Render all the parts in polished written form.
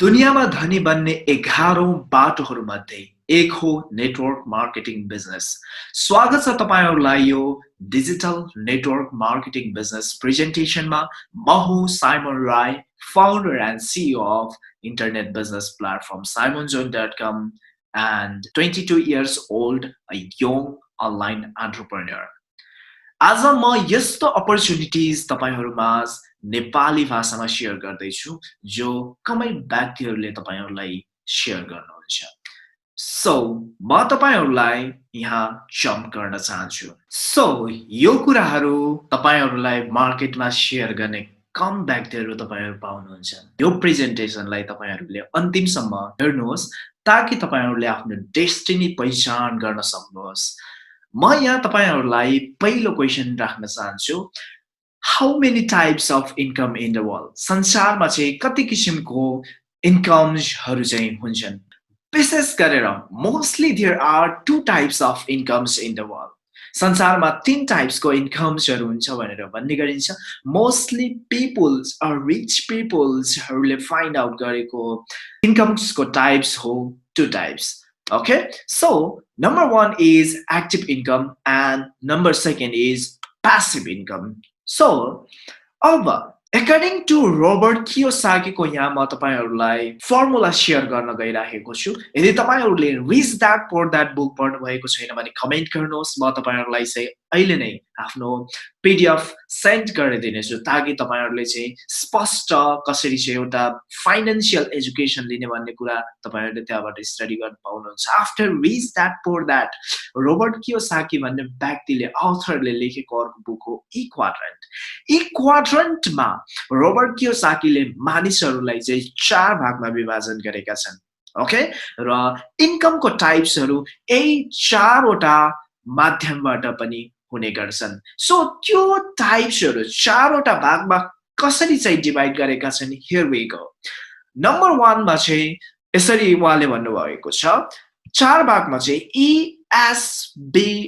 दुनियाँमा धनी बन्ने 11औं बाटोहरूमध्ये एक हो नेटवर्क मार्केटिङ बिजनेस। स्वागत छ तपाईहरुलाई यो डिजिटल नेटवर्क मार्केटिङ बिजनेस प्रेजेन्टेसनमा। म हुँ Simon Rai, founder and CEO of internet business platform simonjohn.com and 22 years old, a young online entrepreneur. आज म यस्तो अपर्च्युनिटिज तपाईहरुमाझ नेपाली भाषामा शेयर गर्दैछु जो कमै व्यक्तिहरूले तपाईहरुलाई शेयर गर्नुहुन्छ। सो म तपाईहरुलाई यहाँ जम्प गर्न चाहन्छु। सो यो कुराहरू तपाईहरुलाई मार्केटमा शेयर गर्ने कम व्यक्तिहरू तपाईहरु पाउनुहुन्छ। यो प्रेजेन्टेसनलाई तपाईहरुले अन्तिमसम्म हेर्नुहोस् ताकि तपाईहरुले आफ्नो डेस्टिनी पहिचान गर्न सक्नुहोस्। म यहाँ तपाईहरुलाई पहिलो क्वेशन राख्न चाहन्छु। How many types of income in the world? संसारमा चाहिँ कति किसिमको इन्कम्सहरू चाहिँ हुन्छन्? विशेष गरेर mostly there are two types of incomes in the world. संसारमा 3 टाइप्सको इन्कम्सहरू हुन्छ भनेर भन्ने गरिन्छ। मोस्टली पिपल्स अर रिच पिपल्सहरूले फाइन्ड आउट गरेको इन्कम्सको टाइप्स हो 2 types. Okay, so number one is active income and number second is passive income. So, अब according to Robert Kiyosaki को यहाँ म तपाईहरुलाई फर्मुला शेयर गर्न गइराखेको छु। यदि तपाईहरुले Rich Dad Poor Dad book पढ्नु भएको छैन भने कमेन्ट गर्नुहोस्। म तपाईहरुलाई चाहिँ अहिले नै आफ्नो पीडीएफ सेन्ड गरिदिनेछु ताकि तपाईहरुले चाहिँ स्पष्ट कसरी चाहिँ एउटा फाइनान्शियल एजुकेसन लिने भन्ने कुरा तपाईहरुले त्यहाँबाट स्टडी गर्न पाउनुहुन्छ। आफ्टर रिच ड्याड पोर ड्याड, रोबर्ट कियोसाकी भन्ने व्यक्तिले अथरले लेखेको अर्को बुक हो ई क्वाड्रन्ट। ई क्वाड्रन्टमा रोबर्ट कियोसाकीले मानिसहरूलाई चाहिँ 4 भागमा विभाजन गरेका छन्। ओके, र इन्कमको टाइप्सहरू यही 4 वटा माध्यमबाट पनि हुने गर्छन्। सो त्यो टाइप्सहरू 4 वटा भागमा कसरी चाहिँ डिभाइड गरेका छन्? Here we go. नम्बर 1 मा चाहिँ यसरी उहाँले भन्नुभएको छ, 4 भागमा चाहिँ ESBI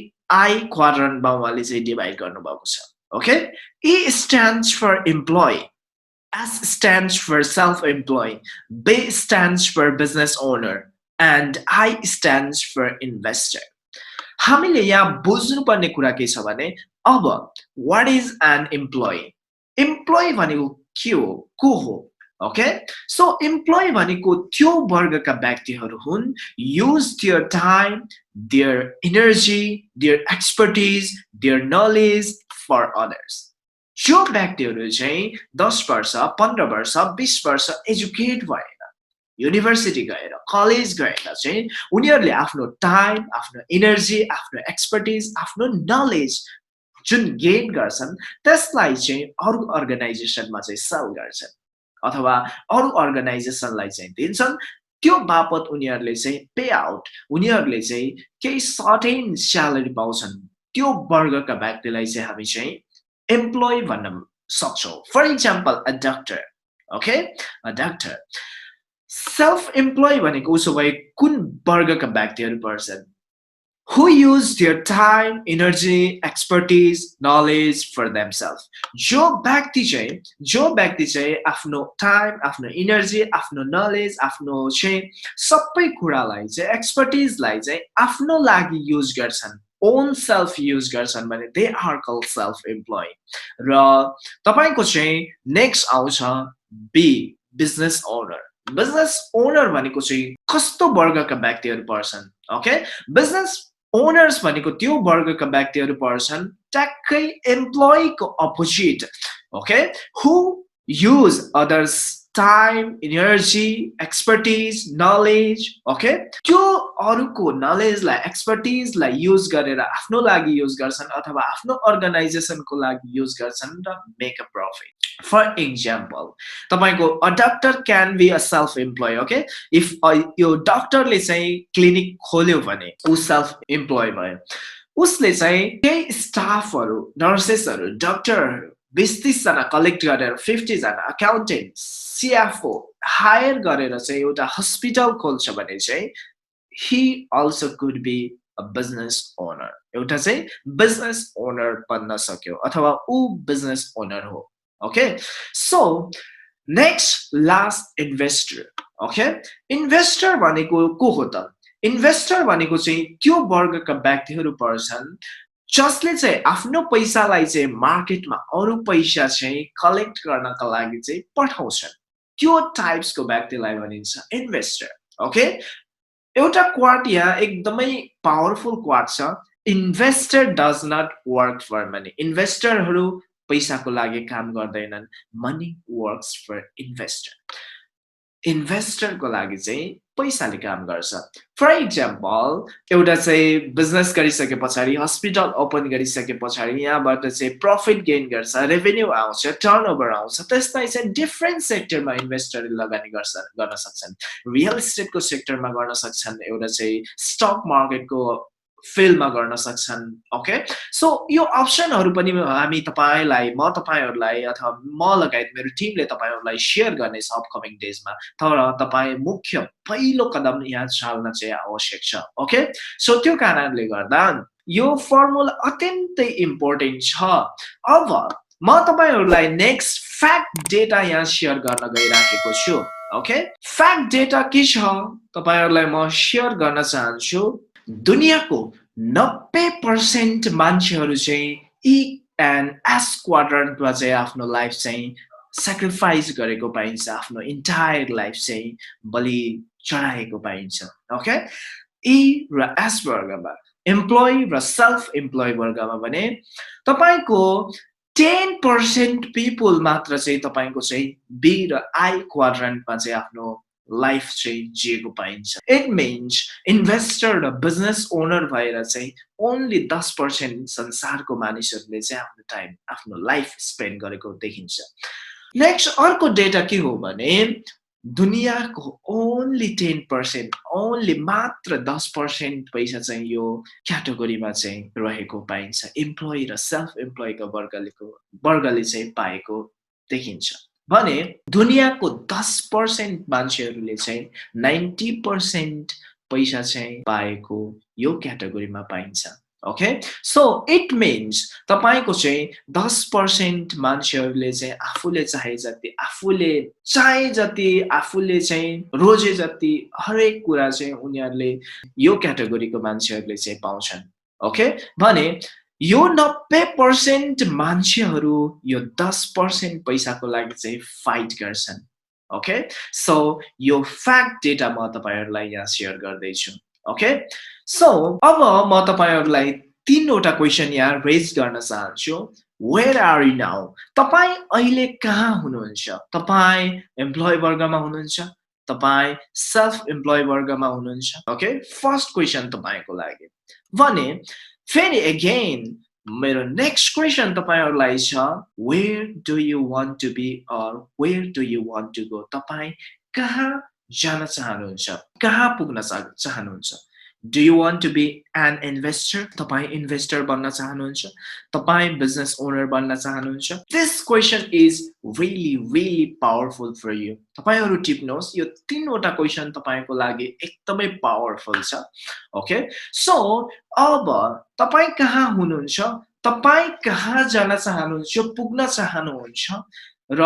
क्वाड्रन्टमा उहाँले चाहिँ डिभाइड गर्नुभएको छ। Okay, E stands for employee, S stands for self-employed, B stands for business owner, and I stands for investor. हामीले यहाँ बुझ्नुपर्ने कुरा के छ भने अब what is an employee? Employee भनेको के हो, को हो? ओके, सो एम्प्लोइ भनेको त्यो वर्गका व्यक्तिहरू हुन् use their time, their energy, their expertise, their knowledge for others. जो व्यक्तिहरू चाहिँ 10 वर्ष, 15 वर्ष, 20 वर्ष एजुकेट भएर युनिभर्सिटी गएर कलेज गएर चाहिँ उनीहरूले आफ्नो टाइम, आफ्नो एनर्जी, आफ्नो एक्सपर्टिज, आफ्नो नलेज जुन गेन गर्छन् त्यसलाई चाहिँ अरु अर्गनाइजेसनमा चाहिँ सेल गर्छन् अथवा अरु अर्गनाइजेसनलाई चाहिँ दिन्छन्। त्यो बापत उनीहरूले चाहिँ पे आउट, उनीहरूले चाहिँ केही सर्टेन स्यालेरी पाउँछन्। त्यो वर्गका व्यक्तिलाई चाहिँ हामी चाहिँ एम्प्लोइ भन्न सक्छौं। For example a doctor. Okay, a doctor. Self employee भनेको उसो भए कुन वर्गका व्यक्तिहरू पर्छन्? Who use their time, energy, expertise, knowledge for themselves. जो व्यक्ति चाहिँ आफ्नो टाइम, आफ्नो एनर्जी, आफ्नो नलेज, आफ्नो चाहिँ सबै कुरालाई चाहिँ एक्सपर्टिजलाई चाहिँ आफ्नो लागि युज गर्छन्, ओन सेल्फ युज गर्छन् भने they are called self employee. र तपाईको चाहिँ नेक्स्ट आउँछ B, business owner. Business owner भनेको चाहिँ कस्तो वर्गका व्यक्तिहरू पर्छन्? ओके, बिजनेस ओनर्स भनेको त्यो वर्गका व्यक्तिहरू पर्छन् ट्याक्कै एम्प्लोइको opposite. Okay, who use others time, energy, expertise, knowledge. Okay, त्यो अरूको नलेजलाई, एक्सपर्टिजलाई युज गरेर आफ्नो लागि युज गर्छन् अथवा आफ्नो अर्गनाइजेसनको लागि युज गर्छन् र make a profit. For example, तपाईको a doctor can be a self employee. Okay, if यो डक्टरले चाहिँ क्लिनिक खोल्यो भने ऊ सेल्फ एम्प्लोइ भयो। उसले चाहिँ केही स्टाफहरू, नर्सेसहरू, डक्टरहरू 20-30 जना कलेक्ट गरेर 50 जना अकाउन्टेन्ट, सीएफओ हायर गरेर चाहिँ एउटा हस्पिटल खोल्छ भने चाहिँ he also could be a business owner. एउटा चाहिँ बिजनेस ओनर बन्न सक्यो अथवा ऊ बिजनेस ओनर हो। Okay, so next last investor okay investor भनेको को हो त इन्भेस्टर भनेको चाहिँ त्यो वर्गका व्यक्तिहरू पर्छन् जसले चाहिँ आफ्नो पैसालाई चाहिँ मार्केटमा अरू पैसा चाहिँ कलेक्ट गर्नका लागि चाहिँ पठाउँछन् त्यो टाइप्सको व्यक्तिलाई भनिन्छ इन्भेस्टर ओके एउटा क्वाट यहाँ एकदमै पावरफुल क्वाट छ investor does not work for money इन्भेस्टरहरू पैसाको लागि काम गर्दैनन् मनी वर्क्स फर इन्भेस्टर इन्भेस्टरको लागि चाहिँ पैसाले काम गर्छ फर इक्जाम्पल एउटा चाहिँ बिजनेस गरिसके पछाडि हस्पिटल ओपन गरिसके पछाडि यहाँबाट चाहिँ प्रफिट गेन गर्छ रेभेन्यू आउँछ टर्नओभर आउँछ त्यसलाई चाहिँ डिफ्रेन्ट सेक्टरमा इन्भेस्टरले लगानी गर्न सक्छन् रियल इस्टेटको सेक्टरमा गर्न सक्छन् एउटा चाहिँ स्टक मार्केटको फिल्डमा गर्न सक्छन् ओके सो यो अप्सनहरू पनि हामी तपाईलाई म तपाईहरूलाई अथवा म लगायत मेरो टिमले तपाईहरूलाई सेयर गर्नेछ अपकमिङ डेजमा तर तपाईँ मुख्य पहिलो कदम यहाँ चाल्न चाहिँ आवश्यक छ ओके सो त्यो कारणले गर्दा यो फर्मुला अत्यन्तै इम्पोर्टेन्ट छ अब म तपाईहरूलाई नेक्स्ट फ्याक्ट डेटा यहाँ सेयर गर्न गइराखेको छु ओके फ्याक्ट डेटा के छ तपाईहरूलाई म सेयर गर्न चाहन्छु दुनियाँको 90% मान्छेहरू चाहिँ ई एन्ड एस क्वाड्रन्टमा चाहिँ आफ्नो लाइफ चाहिँ सेक्रिफाइस गरेको पाइन्छ आफ्नो इन्टायर लाइफ चाहिँ बलि चढाएको पाइन्छ ओके ई र एस वर्गमा एम्प्लोइ र सेल्फ इम्प्लोइ वर्गमा भने तपाईँको 10% पिपुल मात्र चाहिँ तपाईँको चाहिँ बी र आई क्वाड्रन्टमा चाहिँ आफ्नो लाइफ चाहिँ जिएको पाइन्छ इट मिन्स इन्भेस्टर र बिजनेस ओनर भएर चाहिँ ओन्ली 10% संसारको मानिसहरूले चाहिँ आफ्नो टाइम आफ्नो लाइफ स्पेन्ड गरेको देखिन्छ नेक्स्ट अर्को डेटा के हो भने दुनियाँको ओन्ली 10% ओन्ली मात्र 10% पैसा चाहिँ यो क्याटेगोरीमा चाहिँ रहेको पाइन्छ इम्प्लोइ र सेल्फ इम्प्लोइको वर्गले चाहिँ पाएको देखिन्छ भने दुनियाँको 10% मान्छेहरूले चाहिँ 90% पैसा चाहिँ पाएको यो क्याटेगोरीमा पाइन्छ ओके सो इट मिन्स तपाईँको चाहिँ 10% मान्छेहरूले चाहिँ आफूले चाहे जति आफूले चाहिँ रोजे जति हरेक कुरा चाहिँ उनीहरूले यो क्याटेगोरीको मान्छेहरूले चाहिँ पाउँछन् ओके भने यो 90% मान्छेहरू यो 10% पैसाको लागि चाहिँ फाइट गर्छन् ओके सो यो फ्याक्ट डेटा म तपाईहरूलाई यहाँ सेयर गर्दैछु ओके सो अब म तपाईहरूलाई तीनवटा क्वेसन यहाँ रेज गर्न चाहन्छु वेयर आर यु नाउ तपाईँ अहिले कहाँ हुनुहुन्छ तपाईँ एम्प्लोइ वर्गमा हुनुहुन्छ तपाईँ सेल्फ इम्प्लोइ वर्गमा हुनुहुन्छ ओके फर्स्ट क्वेसन तपाईँको लागि भने फेरि अगेन मेरो नेक्स्ट क्वेसन तपाईहरूलाई छ where do you want to be or where do you want to go तपाईँ कहाँ जान चाहनुहुन्छ कहाँ पुग्न चाहनुहुन्छ do you want to be an investor तपाईँ इन्भेस्टर बन्न चाहनुहुन्छ तपाईँ बिजनेस ओनर बन्न चाहनुहुन्छ this question is really powerful for you तपाईहरू टिप्नुहोस् यो तीनवटा क्वेसन तपाईको लागि एकदमै पावरफुल छ ओके सो अब तपाईँ कहाँ हुनुहुन्छ तपाईँ कहाँ जान चाहनुहुन्छ पुग्न चाहनुहुन्छ र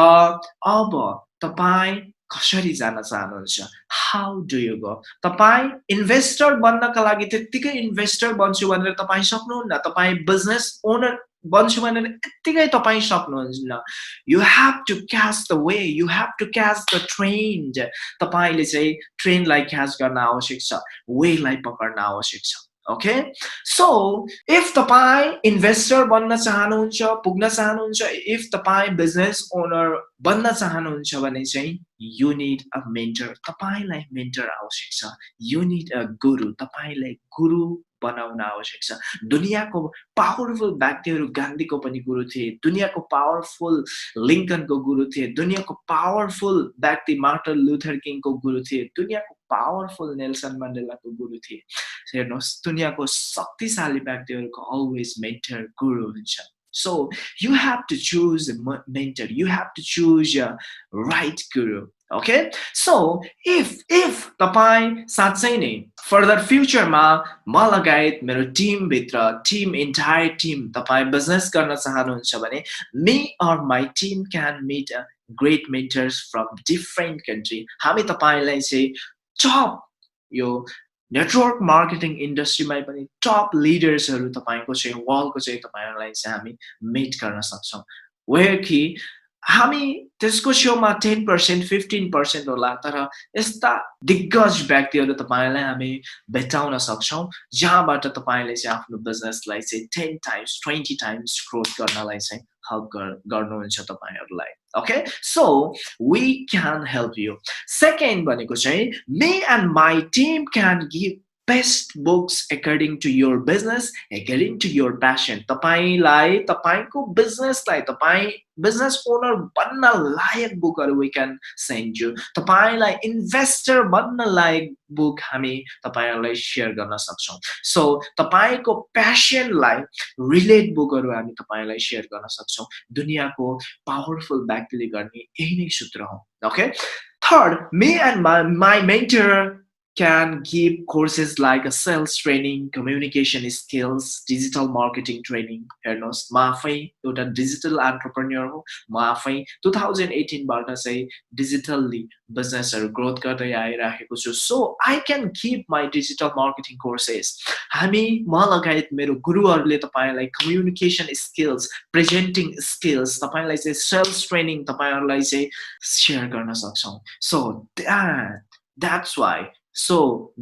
अब तपाईँ कसरी जान चाहनुहुन्छ हाउ डु यु गो तपाईँ इन्भेस्टर बन्नका लागि त्यतिकै इन्भेस्टर बन्छु भनेर तपाईँ सक्नुहुन्न तपाईँ बिजनेस ओनर बन्छु भनेर यतिकै तपाईँ सक्नुहुन्न you have to catch the way you have to catch the train तपाईँले चाहिँ ट्रेनलाई क्याच गर्न आवश्यक छ वेलाई पक्र्न आवश्यक छ ओके सो इफ तपाईँ इन्भेस्टर बन्न चाहनुहुन्छ पुग्न चाहनुहुन्छ इफ तपाईँ बिजनेस ओनर बन्न चाहनुहुन्छ भने चाहिँ you need a mentor तपाईलाई मेन्टर आवश्यक छ you need a guru तपाईलाई गुरु बनाउन आवश्यक छ दुनियाँको पावरफुल व्यक्तिहरू गान्धीको पनि गुरु थिए दुनियाँको पावरफुल लिंकनको गुरु थिए दुनियाँको पावरफुल व्यक्ति मार्टिन लुथर किङको गुरु थिए दुनियाँको पावरफुल नेल्सन मण्डेलाको गुरु थिए हेर्नुहोस् दुनियाँको शक्तिशाली व्यक्तिहरूको अलवेज मेन्टर गुरु हुन्छ So you have to choose a mentor. You have to choose a right guru. Okay? So if तपाईं साँच्चै नै further future मा म लगायत मेरो टिम भित्र टिम entire टिम तपाईं बिजनेस गर्न चाहनुहुन्छ भने me or my team can meet a great mentors from different country. हामी तपाईलाई चाहिँ टप यो नेटवर्क मार्केटिङ इन्डस्ट्रीमा पनि टप लिडर्सहरू तपाईको चाहिँ वर्ल्डको चाहिँ तपाईहरुलाई चाहिँ हामी मिट गर्न सक्छौं वेयर कि हामी त्यसको छेउमा 10% 15% होला तर यस्ता दिग्गज व्यक्तिहरू तपाईलाई हामी भेटाउन सक्छौं जहाँबाट तपाईले चाहिँ आफ्नो बिजनेसलाई चाहिँ 10 times 20 times ग्रोथ गर्नलाई चाहिँ help गर्नुहुन्छ तपाईहरुलाई okay so we can help you second भनेको चाहिँ me and my team can give best books according to your business according to your passion तपाईलाई तपाईको बिजनेसलाई तपाई बिजनेस ओनर बन्न लायक बुकहरु we can send you तपाईलाई इन्भेस्टर बन्न लायक बुक हामी तपाईहरुलाई शेयर गर्न सक्छौं सो तपाईको प्यासनलाई रिलेट बुकहरु हामी तपाईलाई शेयर गर्न सक्छौं दुनियाको पावरफुल व्यक्तिले गर्ने यही नै सूत्र हो okay third me and my mentor can give courses like a sales training, communication skills, digital marketing training. हेर्नुस् म आफै एउटा डिजिटल एन्टरप्रेन्योर हो म आफै 2018 बाट चाहिँ डिजिटली बिजनेसहरु ग्रोथ गर्दै आइराखेको छु so I can give my digital marketing courses हामी म लगायत मेरो गुरुहरुले तपाईलाई कम्युनिकेसन स्किल्स प्रेजेन्टिङ स्किल्स तपाईलाई चाहिँ सेल्स ट्रेनिङ तपाईहरुलाई चाहिँ शेयर गर्न सक्छौं so that's why so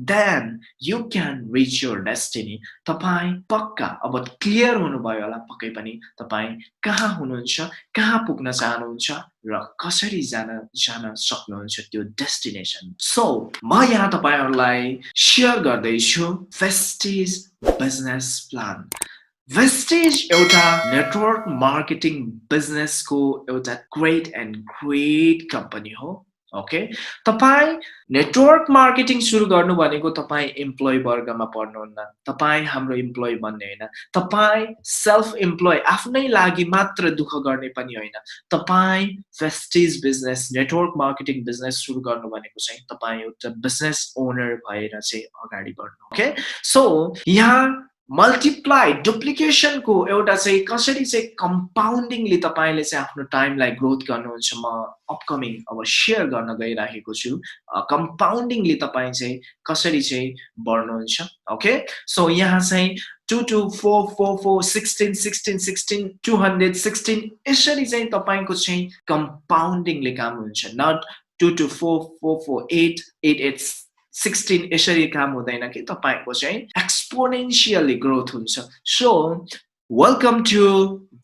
then you can reach your destiny तपाई पक्का अब क्लियर हुनुभयो होला पक्कै पनि तपाई कहाँ हुनुहुन्छ कहाँ पुग्न चाहनुहुन्छ र कसरी जान सक्नुहुन्छ त्यो डेस्टिनेसन सो म यहाँ तपाईहरुलाई शेयर गर्दै छु वेस्टिज बिजनेस प्लान वेस्टिज एउटा नेटवर्क मार्केटिङ बिजनेसको एउटा ग्रेट कम्पनी हो ओके तपाई नेटवर्क मार्केटिङ सुरु गर्नु भनेको तपाई एम्प्लोइ वर्गमा पर्नुहुन्न तपाई हाम्रो एम्प्लोइ बन्ने हैन तपाई सेल्फ एम्प्लोइ आफ्नै लागि मात्र दुख गर्ने पनि हैन तपाई Vestige business network marketing business सुरु गर्नु भनेको चाहिँ तपाई एउटा बिजनेस ओनर भएर चाहिँ अगाडि बढ्नु ओके सो यहाँ मल्टिप्लाई डुप्लिकेशन को एउटा चाहिँ कसरी चाहिँ कम्पाउन्डिङले तपाईले चाहिँ आफ्नो टाइमलाई ग्रोथ गर्नुहुन्छ म अपकमिङ अब शेयर गर्न गइराखेको छु कम्पाउन्डिङले तपाई चाहिँ कसरी चाहिँ बढ्नुहुन्छ ओके सो यहाँ चाहिँ 2 to 4 4 4 16 16 16 216 यसरी चाहिँ तपाईको चाहिँ कम्पाउन्डिङले काम हुन्छ नट 2 to 4 4 4 8 8 8 16 यसरी काम हुँदैन कि तपाईको चाहिँ एक्सपोनेन्शियली ग्रोथ हुन्छ so welcome to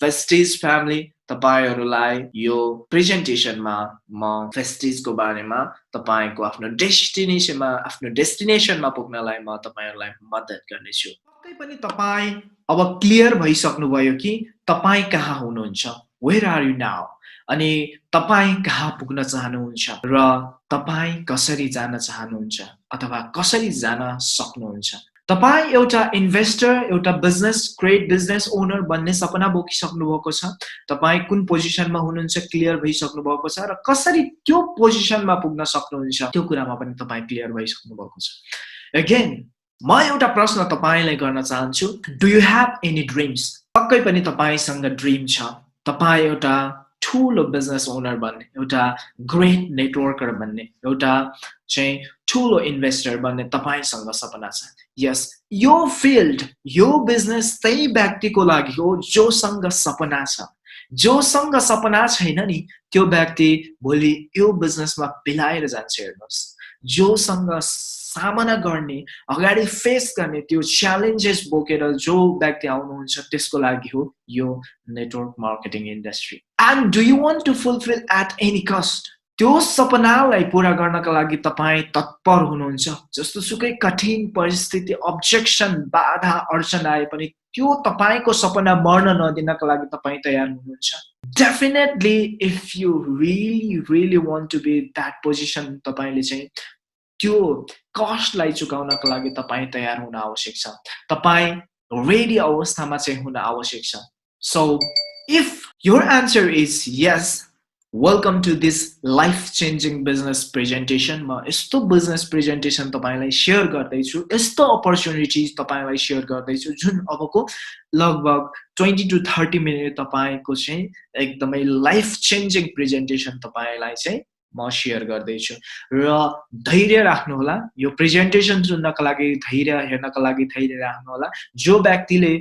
Vestige family तपाईहरुलाई यो प्रेजेन्टेसनमा म वेस्टिजको बारेमा तपाईको आफ्नो डेस्टिनेसनमा पुग्नलाई म तपाईहरुलाई मद्दत गर्नेछु पक्कै पनि तपाई अब क्लियर भइसक्नुभयो कि तपाई कहाँ हुनुहुन्छ वेयर आर यु नाउ अनि तपाई कहाँ पुग्न चाहनुहुन्छ र तपाई कसरी जान चाहनुहुन्छ अथवा कसरी जान सक्नुहुन्छ तपाई एउटा इन्भेस्टर एउटा ग्रेट बिजनेस ओनर बन्ने सपना बोकिसक्नु भएको छ तपाई कुन पोजिसनमा हुनुहुन्छ क्लियर भइसक्नु भएको छ र कसरी त्यो पोजिसनमा पुग्न सक्नुहुन्छ त्यो कुरामा पनि तपाई क्लियर भइसक्नु भएको छ अगेन म एउटा प्रश्न तपाईलाई गर्न चाहन्छु do you have any dreams पक्कै पनि तपाईसँग ड्रीम छ तपाई एउटा ठूलो बिजनेस ओनर बन्ने एउटा ग्रेट नेटवर्कर बन्ने एउटा चाहिँ ठूलो इन्भेस्टर बन्ने तपाईसँग सपना छ यस यो फिल्ड यो बिजनेस त्यही व्यक्तिको लागि हो जोसँग सपना छ जोसँग सपना छैन नि त्यो व्यक्ति भोलि यो बिजनेसमा पिलाएर जान्छ हेर्नुस् जोसँग सामना गर्ने अगाडि फेस गर्ने त्यो च्यालेन्जेस बोकेर जो व्यक्ति आउनुहुन्छ त्यसको लागि हो यो network marketing industry and do you want to fulfil at any cost त्यो सपनालाई पूरा गर्नका लागि तपाई तत्पर हुनुहुन्छ जस्तो सुकै कठिन परिस्थिति अब्जेक्सन बाधा अडचन आए पनि त्यो तपाईको सपना मर्न नदिनका लागि तपाई तयार हुनुहुन्छ definitely if you really want to be that position तपाईले चाहिँ त्यो कस्टलाई चुकाउनका लागि तपाई तयार हुन आवश्यक छ तपाई रेडी अवस्थामा चाहिँ हुन आवश्यक छ so if your answer is yes welcome to this life changing business presentation. म यस्तो बिजनेस प्रेजेन्टेसन तपाईँलाई सेयर गर्दैछु, यस्तो अपर्च्युनिटिज तपाईँलाई सेयर गर्दैछु जुन अबको लगभग 20 to 30 मिनट तपाईँको चाहिँ एकदमै लाइफ चेन्जिङ प्रेजेन्टेसन तपाईँलाई चाहिँ म सेयर गर्दैछु। र धैर्य राख्नुहोला, यो प्रेजेन्टेसन सुन्नको लागि धैर्य, हेर्नको लागि धैर्य राख्नुहोला। जो व्यक्तिले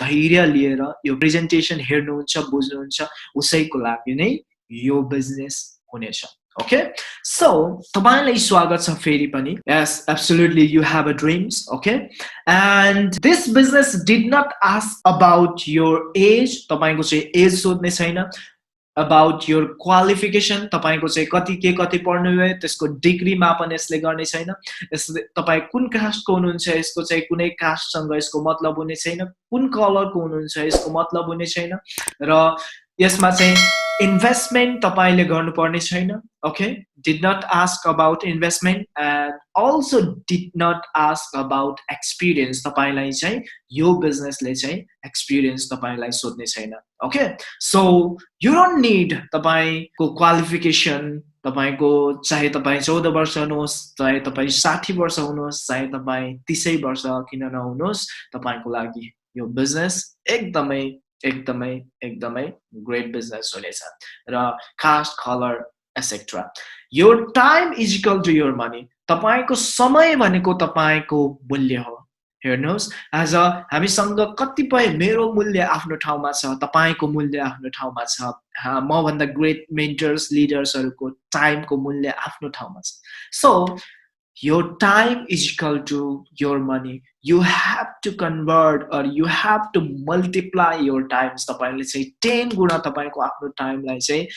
धैर्य लिएर यो प्रेजेन्टेसन हेर्नुहुन्छ, बुझ्नुहुन्छ, उसैको लागि नै यो बिजनेस हुनेछ। Okay, so तपाईँलाई स्वागत छ फेरि पनि। Yes, absolutely, you have a dreams, okay? And this business did not ask about your age. तपाईँको चाहिँ एज सोध्ने छैन। About your qualification, तपाईँको चाहिँ कति पढ्नु भयो, त्यसको डिग्री मापन यसले गर्ने छैन। यसले तपाईँ कुन कास्टको हुनुहुन्छ, यसको चाहिँ कुनै कास्टसँग यसको मतलब हुने छैन। कुन कलरको हुनुहुन्छ, यसको मतलब हुने छैन। र यसमा चाहिँ इन्भेस्टमेन्ट तपाईले गर्नुपर्ने छैन। Okay, did not ask about investment and also did not ask about experience. तपाईलाई चाहिँ यो बिजनेसले चाहिँ एक्सपिरियन्स तपाईलाई सोध्ने छैन। Okay, so you don't need तपाईको क्वालिफिकेसन, तपाईको चाहे तपाईँ 14 वर्ष हुनुहोस्, चाहे तपाईँ 60 वर्ष हुनुहोस्, चाहे तपाईँ 30 वर्ष किन नहुनुहोस्, तपाईको लागि यो बिजनेस एकदमै एकदमै एकदमै ग्रेट बिजनेस हुनेछ। र caste, colour etcetera. Your time is equal to your money. तपाईको समय भनेको तपाईको मूल्य हो। हेर्नुहोस्, आज हामीसँग कतिपय मेरो मूल्य आफ्नो ठाउँमा छ, तपाईको मूल्य आफ्नो ठाउँमा छ, मभन्दा ग्रेट मेन्टर्स, लिडर्सहरूको टाइमको मूल्य आफ्नो ठाउँमा छ। So your time is equal to your money. You have to convert or you have to multiply your times. तपाईले चाहिँ 10 गुणा तपाईको आफ्नो टाइमलाई चाहिँ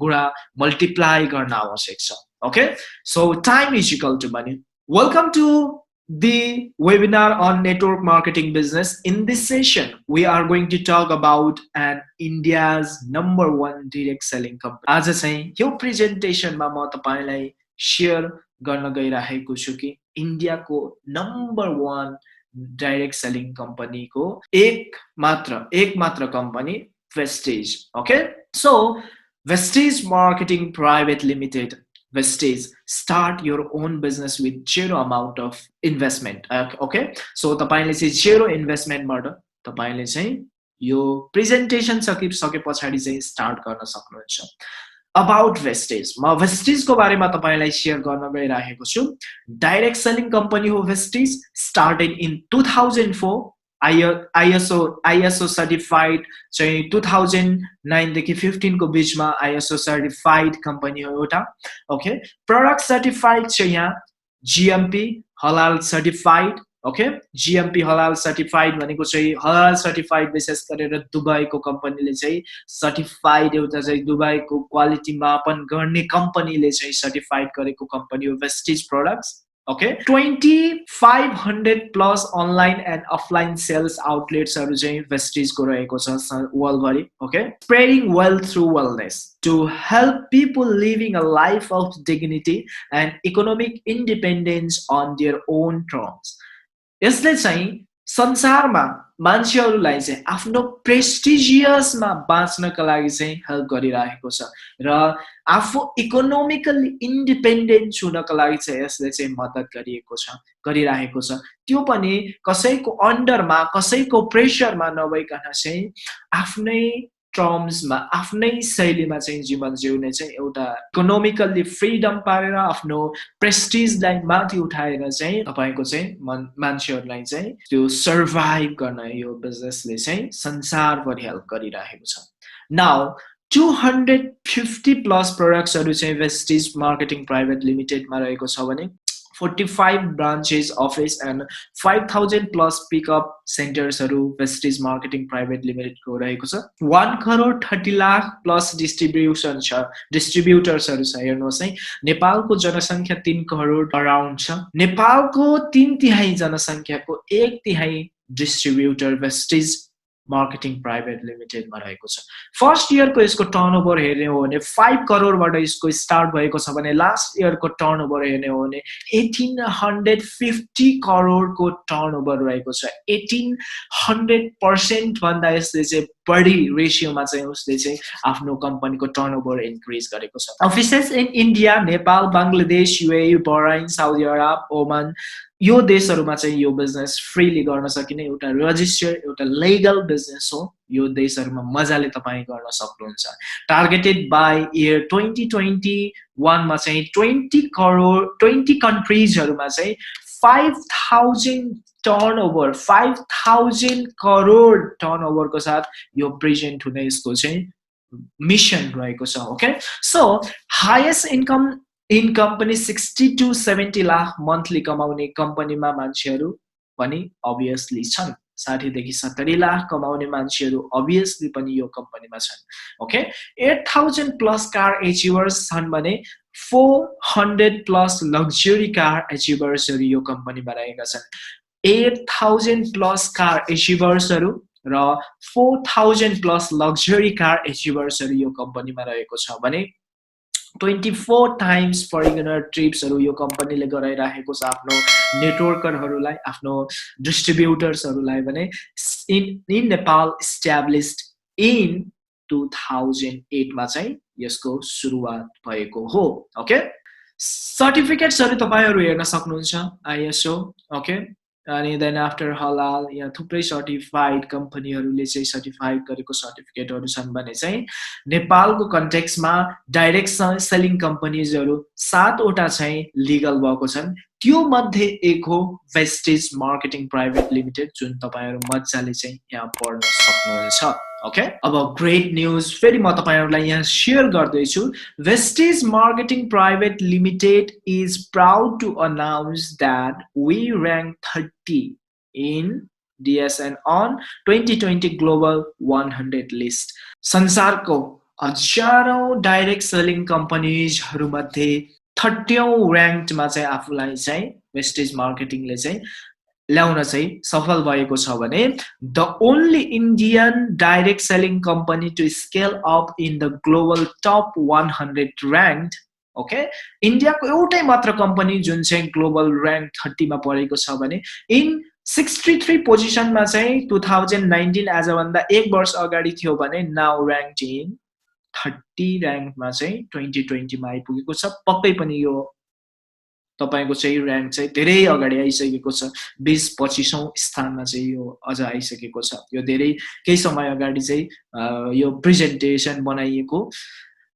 गुणा मल्टिप्लाई गर्न आवश्यक छ। Okay, so time is equal to money. Welcome to the webinar on network marketing business. In this session, we are going to talk about an India's #1 direct selling company. आज चाहिँ यो प्रेजेन्टेसनमा म तपाईलाई शेयर गर्न गइरहेको छु कि इन्डियाको #1 डाइरेक्ट सेलिङ कम्पनीको एक मात्र company wastage. Okay, so wastage marketing private limited, wastage, start your own business with 0 amount of investment. Okay, so तपाईले चाहिँ 0 इन्भेस्टमेन्टबाट तपाईले चाहिँ यो प्रेजेन्टेसन सके पछाडि चाहिँ स्टार्ट गर्न सक्नुहुन्छ। अबाउट वेस्टेज, म वेस्टेजको बारेमा तपाईलाई शेयर गर्न गइरहेको छु। डाइरेक्ट सेलिङ कम्पनी हो wastage, started in 2004, ISO certified चाहिँ 2009 देखि 15 को बीचमा आइएसओ सर्टिफाइड कम्पनी हो एउटा। ओके, प्रोडक्ट सर्टिफाइड चाहिँ यहाँ जीएमपी हलाल सर्टिफाइड। ओके, जीएमपी हलाल सर्टिफाइड भनेको चाहिँ हलाल सर्टिफाइड विशेष गरेर दुबईको कम्पनीले चाहिँ सर्टिफाइड, एउटा चाहिँ दुबईको क्वालिटी मापन गर्ने कम्पनीले चाहिँ सर्टिफाइड गरेको कम्पनी हो Vestige products. Okay, 2500 plus online and offline sales आउटलेट्सहरु चाहिँ वेस्टेजको रहेको छ वर्ल्डभरि। Okay, spreading wealth through wellness to help people living a life of dignity and economic independence on their own terms. यसले चाहिँ संसारमा मान्छेहरूलाई चाहिँ आफ्नो प्रेस्टिजियसमा बाँच्नका लागि चाहिँ हेल्प गरिरहेको छ र आफू इकोनोमिकली इन्डिपेन्डेन्ट हुनका लागि चाहिँ यसले चाहिँ मद्दत गरिरहेको छ। त्यो पनि कसैको अन्डरमा, कसैको प्रेसरमा नभइकन चाहिँ आफ्नै टर्म्समा, आफ्नै शैलीमा चाहिँ जीवन जिउने चाहिँ एउटा इकोनोमिकली फ्रीडम पारेर आफ्नो प्रेस्टिजलाई माथि उठाएर चाहिँ तपाईको चाहिँ मान्छेहरूलाई चाहिँ त्यो सर्भाइभ गर्न यो बिजनेसले चाहिँ संसारभरि हेल्प गरिरहेको छ। नाउ 250 प्लस प्रोडक्ट्सहरु चाहिँ वेस्टेज मार्केटिङ प्राइवेट लिमिटेडमा रहेको छ भने 45 branches, office and 5000 plus pickup centers wastage marketing private limited को रहेको छ। 1 करोड 30 लाख प्लस डिस्ट्रिब्युटर्सहरु छ। हेर्नुहोस् है, नेपालको जनसंख्या 3 करोड अराउन्ड छ। नेपालको 3/3 जनसंख्याको 1/3 डिस्ट्रिब्युटर वेस्टेज मार्केटिङ प्राइभेट लिमिटेडमा रहेको छ। फर्स्ट इयरको यसको टर्नओभर हेर्ने हो भने 5 करोडबाट यसको स्टार्ट भएको छ भने लास्ट इयरको टर्नओभर हेर्ने हो भने 1850 करोडको टर्नओभर रहेको छ। 1800% भन्दा यसले चाहिँ बढी रेसियोमा चाहिँ उसले चाहिँ आफ्नो कम्पनीको टर्नओभर इन्क्रिज गरेको छ। Offices in India, Nepal, Bangladesh, UAE, Bahrain, Saudi Arab, Oman यो देशहरुमा चाहिँ यो बिजनेस फ्रीली गर्न सकिने एउटा रजिस्टर एउटा लिगल बिजनेस हो। यो देशहरुमा मजाले तपाई गर्न सक्नुहुन्छ। टार्गेटेड बाइ इयर 2021 मा चाहिँ 20 कन्ट्रीजहरुमा चाहिँ 5000 टर्नओभर 5000 करोड टर्नओभरको साथ यो प्रेजेन्ट हुने यसको चाहिँ मिशन रहेको छ। Okay, so highest income in company 60 to 70 lakh monthly कमाउने कम्पनीमा मान्छेहरू पनि अभियसली छन्। 60 देखि 70 लाख कमाउने मान्छेहरू अभियसली पनि यो कम्पनीमा छन्। ओके, 8000 प्लस कार एचिभर्स छन् भने 400 प्लस लग्जरी कार एचिभर्सहरू यो कम्पनीमा रहेका छन्। 8000 प्लस कार एचिभर्सहरू र 4000 प्लस लग्जरी कार एचिभर्सहरू यो कम्पनीमा रहेको छ भने 24 टाइम्स फरेनर ट्रिप्सहरू यो कम्पनीले गराइराखेको छ आफ्नो नेटवर्करहरूलाई, आफ्नो डिस्ट्रिब्युटर्सहरूलाई भने इन नेपाल इस्टाब्लिस्ड इन 2008 मा चाहिँ यसको सुरुवात भएको हो। ओके, सर्टिफिकेट्सहरू तपाईहरु हेर्न सक्नुहुन्छ आईएसओ। ओके, अनि देन आफ्टर हलाल यहाँ थुप्रै सर्टिफाइड कम्पनीहरूले चाहिँ सर्टिफाइड गरेको सर्टिफिकेटहरू छन् भने चाहिँ नेपालको कन्टेक्स्टमा डाइरेक्ट सेलिङ कम्पनीजहरू 7 वटा चाहिँ लिगल भएको छन्। त्यो मध्ये एक हो वेस्टेज मार्केटिङ प्राइभेट लिमिटेड, जुन तपाईहरु मजाले चाहिँ यहाँ पढ्न सक्नुहुन्छ। ओके, अब ग्रेट न्यूज फेरि म तपाईहरुलाई यहाँ शेयर गर्दै छु। Vestige marketing private limited is proud to announce that we rank 30 in DSN on 2020 global 100 list. संसारको हजारौं डाइरेक्ट सेलिङ कम्पनीजहरु मध्ये 30औं र्याङ्कमा चाहिँ आफूलाई चाहिँ वेस्टेज मार्केटिङले चाहिँ ल्याउन चाहिँ सफल भएको छ भने the only Indian direct selling company to scale up in the global top 100 rank. Okay, इन्डियाको एउटै मात्र कम्पनी जुन चाहिँ ग्लोबल र्याङ्क 30 मा परेको छ भने इन 63 पोजिसनमा चाहिँ 2019 आज भन्दा 1 वर्ष अगाडि थियो भने नाउ र्याङ्क इन 30 र्याङ्कमा चाहिँ 2020 मा आइपुगेको छ। पक्कै पनि यो तपाईको चाहिँ र्याङ्क चाहिँ धेरै अगाडि आइसकेको छ। 20-25औं स्थानमा चाहिँ यो अझ आइसकेको छ। यो धेरै केही समय अगाडि चाहिँ यो प्रेजेन्टेसन बनाइएको।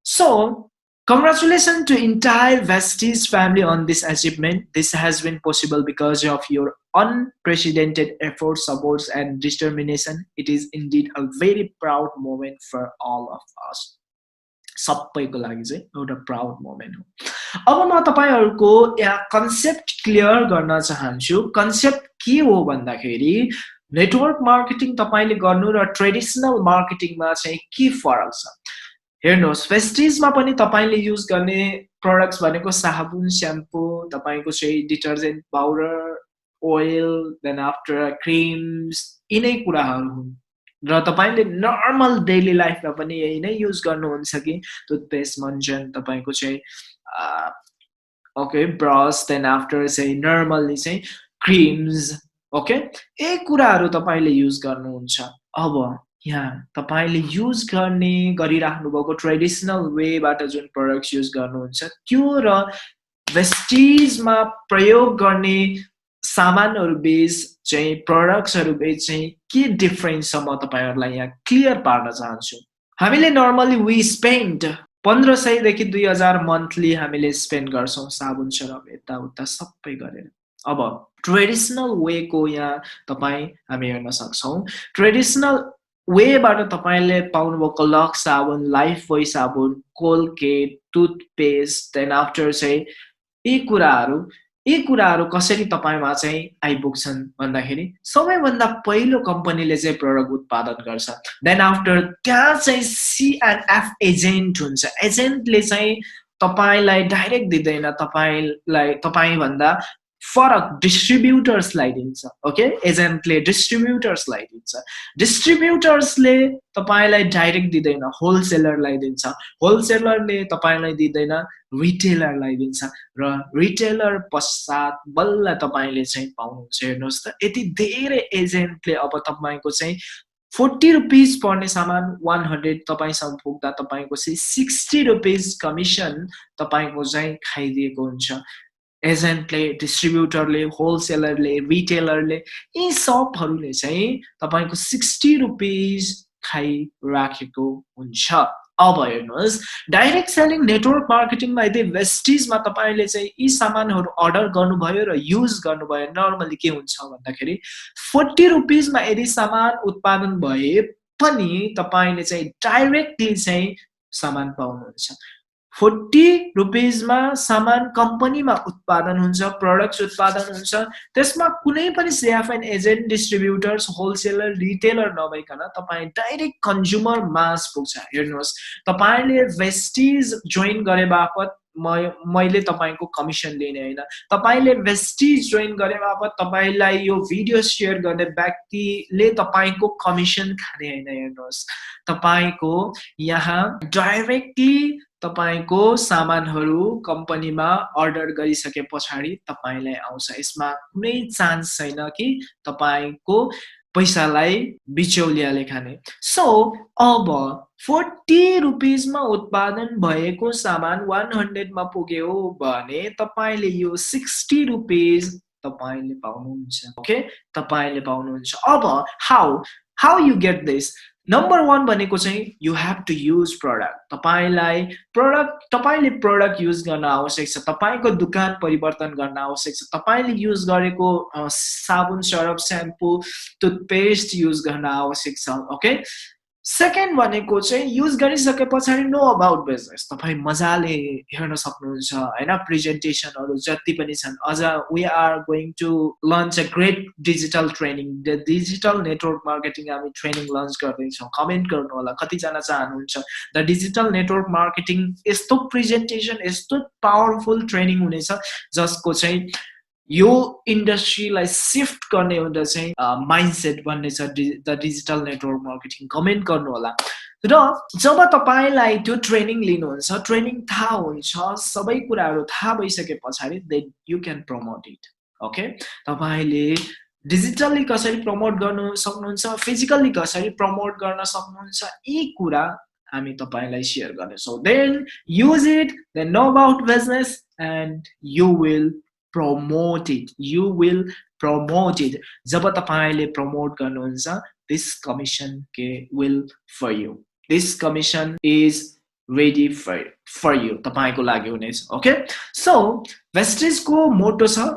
So congratulations to entire Vestige family on this achievement. This has been possible because of your unprecedented efforts, supports and determination. It is indeed a very proud moment for all of us. सबैको लागि चाहिँ एउटा proud moment हो। अब म तपाईहरुको यहाँ concept clear गर्न चाहन्छु। कन्सेप्ट के हो भन्दाखेरि नेटवर्क मार्केटिङ तपाईले गर्नु र ट्रेडिसनल मार्केटिङमा चाहिँ के फरक छ। हेर्नुहोस्, वेस्टेजमा पनि तपाईले युज गर्ने प्रोडक्ट्स भनेको साबुन, स्याम्पू, तपाईको चाहिँ detergent powder, oil, then after creams, यिनै कुराहरू हुन् र तपाईले नर्मल डेली लाइफमा पनि यही नै युज गर्नुहुन्छ कि टुथपेस्ट, मन्जन, तपाईको चाहिँ ओके ब्रश, देन आफ्टर चाहिँ नर्मली चाहिँ क्रिम्स। ओके, यही कुराहरू तपाईले युज गर्नुहुन्छ। अब यहाँ तपाईले युज गर्ने गरिराख्नु भएको ट्रेडिसनल वेबाट जुन प्रोडक्ट्स युज गर्नुहुन्छ त्यो र वेस्टेजमा प्रयोग गर्ने सामानहरु बीच चाहिँ प्रोडक्ट्सहरु बीच चाहिँ के डिफरेन्स छ म तपाईहरुलाई यहाँ क्लियर पार्न चाहन्छु। हामीले नर्मली वी स्पेन्ड 1500 देखि 2000 मन्थली हामीले स्पेन्ड गर्छौं साबुन, सरफ, यताउता सबै गरेर। अब ट्रेडिसनल वे को यहाँ तपाई हामी हेर्न सक्छौं। ट्रेडिसनल वेबाट तपाईले पाउनु भएको लक्स साबुन, लाइफ बोय साबुन, कोलगेट, टुथपेस्ट, देन आफ्टर चाहिँ यी कुराहरू कसरी तपाईमा चाहिँ आइपुग्छन् भन्दाखेरि सबैभन्दा पहिलो कम्पनीले चाहिँ प्रोडक्ट उत्पादन गर्छ। देन आफ्टर त्यहाँ चाहिँ C&F एजेन्ट हुन्छ। एजेन्टले चाहिँ तपाईलाई डाइरेक्ट दिदैन, तपाईलाई तपाईभन्दा फरक डिस्ट्रिब्युटर्सलाई दिन्छ ओके एजेन्टले डिस्ट्रिब्युटर्सलाई दिन्छ डिस्ट्रिब्युटर्सले तपाईलाई डाइरेक्ट दिँदैन होलसेलरलाई दिन्छ होलसेलरले तपाईलाई दिँदैन रिटेलरलाई दिन्छ र रिटेलर पश्चात बल्ल तपाईले चाहिँ पाउनुहुन्छ हेर्नुहोस् त यति धेरै एजेन्टले अब तपाईको चाहिँ 40 रुपीज पर्ने सामान 100 तपाईसँग पुग्दा तपाईको चाहिँ 60 रुपीज कमिसन तपाईको चाहिँ खाइदिएको हुन्छ एजेन्टले डिस्ट्रिब्युटरले होलसेलरले रिटेलरले यी सबहरूले चाहिँ तपाईको 60 रुपीज खाइराखेको हुन्छ अब हेर्नुहोस् डाइरेक्ट सेलिङ नेटवर्क मार्केटिङमा यदि वेस्टिजमा तपाईले चाहिँ यी सामानहरू अर्डर गर्नुभयो र युज गर्नुभयो नर्मली के हुन्छ भन्दाखेरि 40 रुपीजमा यदि सामान उत्पादन भए पनि तपाईले चाहिँ डाइरेक्टली चाहिँ सामान पाउनुहुन्छ 40 रुपीजमा सामान कम्पनीमा उत्पादन हुन्छ प्रोडक्ट्स उत्पादन हुन्छ त्यसमा कुनै पनि सीएफएन एजेन्ट डिस्ट्रिब्युटर्स होलसेलर रिटेलर नभइकन तपाईँ डाइरेक्ट कन्ज्युमर मास पुग्छ हेर्नुहोस् तपाईले वेस्टिज जोइन गरे बापत मैले तपाईको कमिसन लिने हैन तपाईले वेस्टिज जोइन गरे बापत तपाईलाई यो भिडियो शेयर गर्ने व्यक्तिले तपाईको कमिसन खाने हैन हेर्नुहोस् तपाईको यहाँ डाइरेक्टली तपाईको सामानहरू कम्पनीमा अर्डर गरिसके पछाडी तपाईलाई आउँछ यसमा कुनै चान्स छैन कि तपाईको पैसालाई बिचौलियाले खाने सो अब 40 रुपीजमा उत्पादन भएको सामान 100 मा पुग्यो भने तपाईले यो 60 रुपीज तपाईले पाउनुहुन्छ ओके तपाईले पाउनुहुन्छ अब how you get this number 1 भनेको चाहिँ you have to use product तपाईले प्रोडक्ट युज गर्न आवश्यक छ तपाईको दुकान परिवर्तन गर्न आवश्यक छ तपाईले युज गरेको साबुन सरफ स्याम्पू टुथपेस्ट युज गर्न आवश्यक छ ओके सेकेन्ड भनेको चाहिँ युज गरिसके पछाडी नो अबाउट बिजनेस तपाई मजाले हेर्न सक्नुहुन्छ हैन प्रेजेन्टेसनहरु जति पनि छन् अझ we are going to launch a great digital training the digital network marketing हामी ट्रेनिङ लन्च गर्दै छौं कमेन्ट गर्नु होला कति जना चाहनुहुन्छ द डिजिटल नेटवर्क मार्केटिङ यस्तो प्रेजेन्टेसन यस्तो पावरफुल ट्रेनिङ हुनेछ जसको चाहिँ यो इन्डस्ट्रीलाई शिफ्ट गर्ने एउटा चाहिँ माइन्डसेट बन्ने छ the digital network marketing comment गर्नु होला र जब तपाईलाई त्यो ट्रेनिङ लिनुहुन्छ ट्रेनिङ थाहा हुन्छ सबै कुराहरू थाहा भइसके पछाडी then you can promote it okay तपाईले डिजिटली कसरी प्रमोट गर्न सक्नुहुन्छ फिजिकली कसरी प्रमोट गर्न सक्नुहुन्छ यी कुरा हामी तपाईलाई शेयर गर्नेछौं then use it then know about business and you will promote it you will promote it जब तपाईले प्रमोट गर्नुहुन्छ this commission will for you this commission is ready for you तपाईको लागि हुनेछ ओके सो वेस्टिज को मोटो छ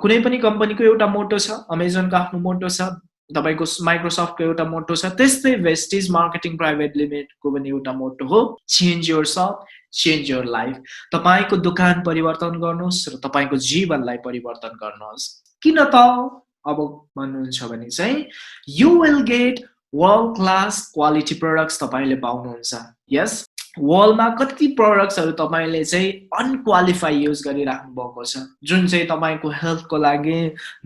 कुनै पनि कम्पनीको एउटा मोटो छ अमेजन को आफ्नो मोटो छ तपाईको माइक्रोसफ्ट को एउटा मोटो छ त्यस्तै वेस्टिज मार्केटिङ प्राइभेट लिमिटेड को पनि एउटा मोटो हो change yourself change your life तपाईको दुकान परिवर्तन गर्नुहोस् र तपाईको जीवनलाई परिवर्तन गर्नुहोस् किन त अब भन्नुहुन्छ भने चाहिँ you will get world class quality products तपाईले पाउनुहुन्छ यस वर्ल्डमा कति प्रोडक्ट्सहरु तपाईले चाहिँ अनक्वालिफाई युज गरिराख्नु भएको छ जुन चाहिँ तपाईको हेल्थको लागि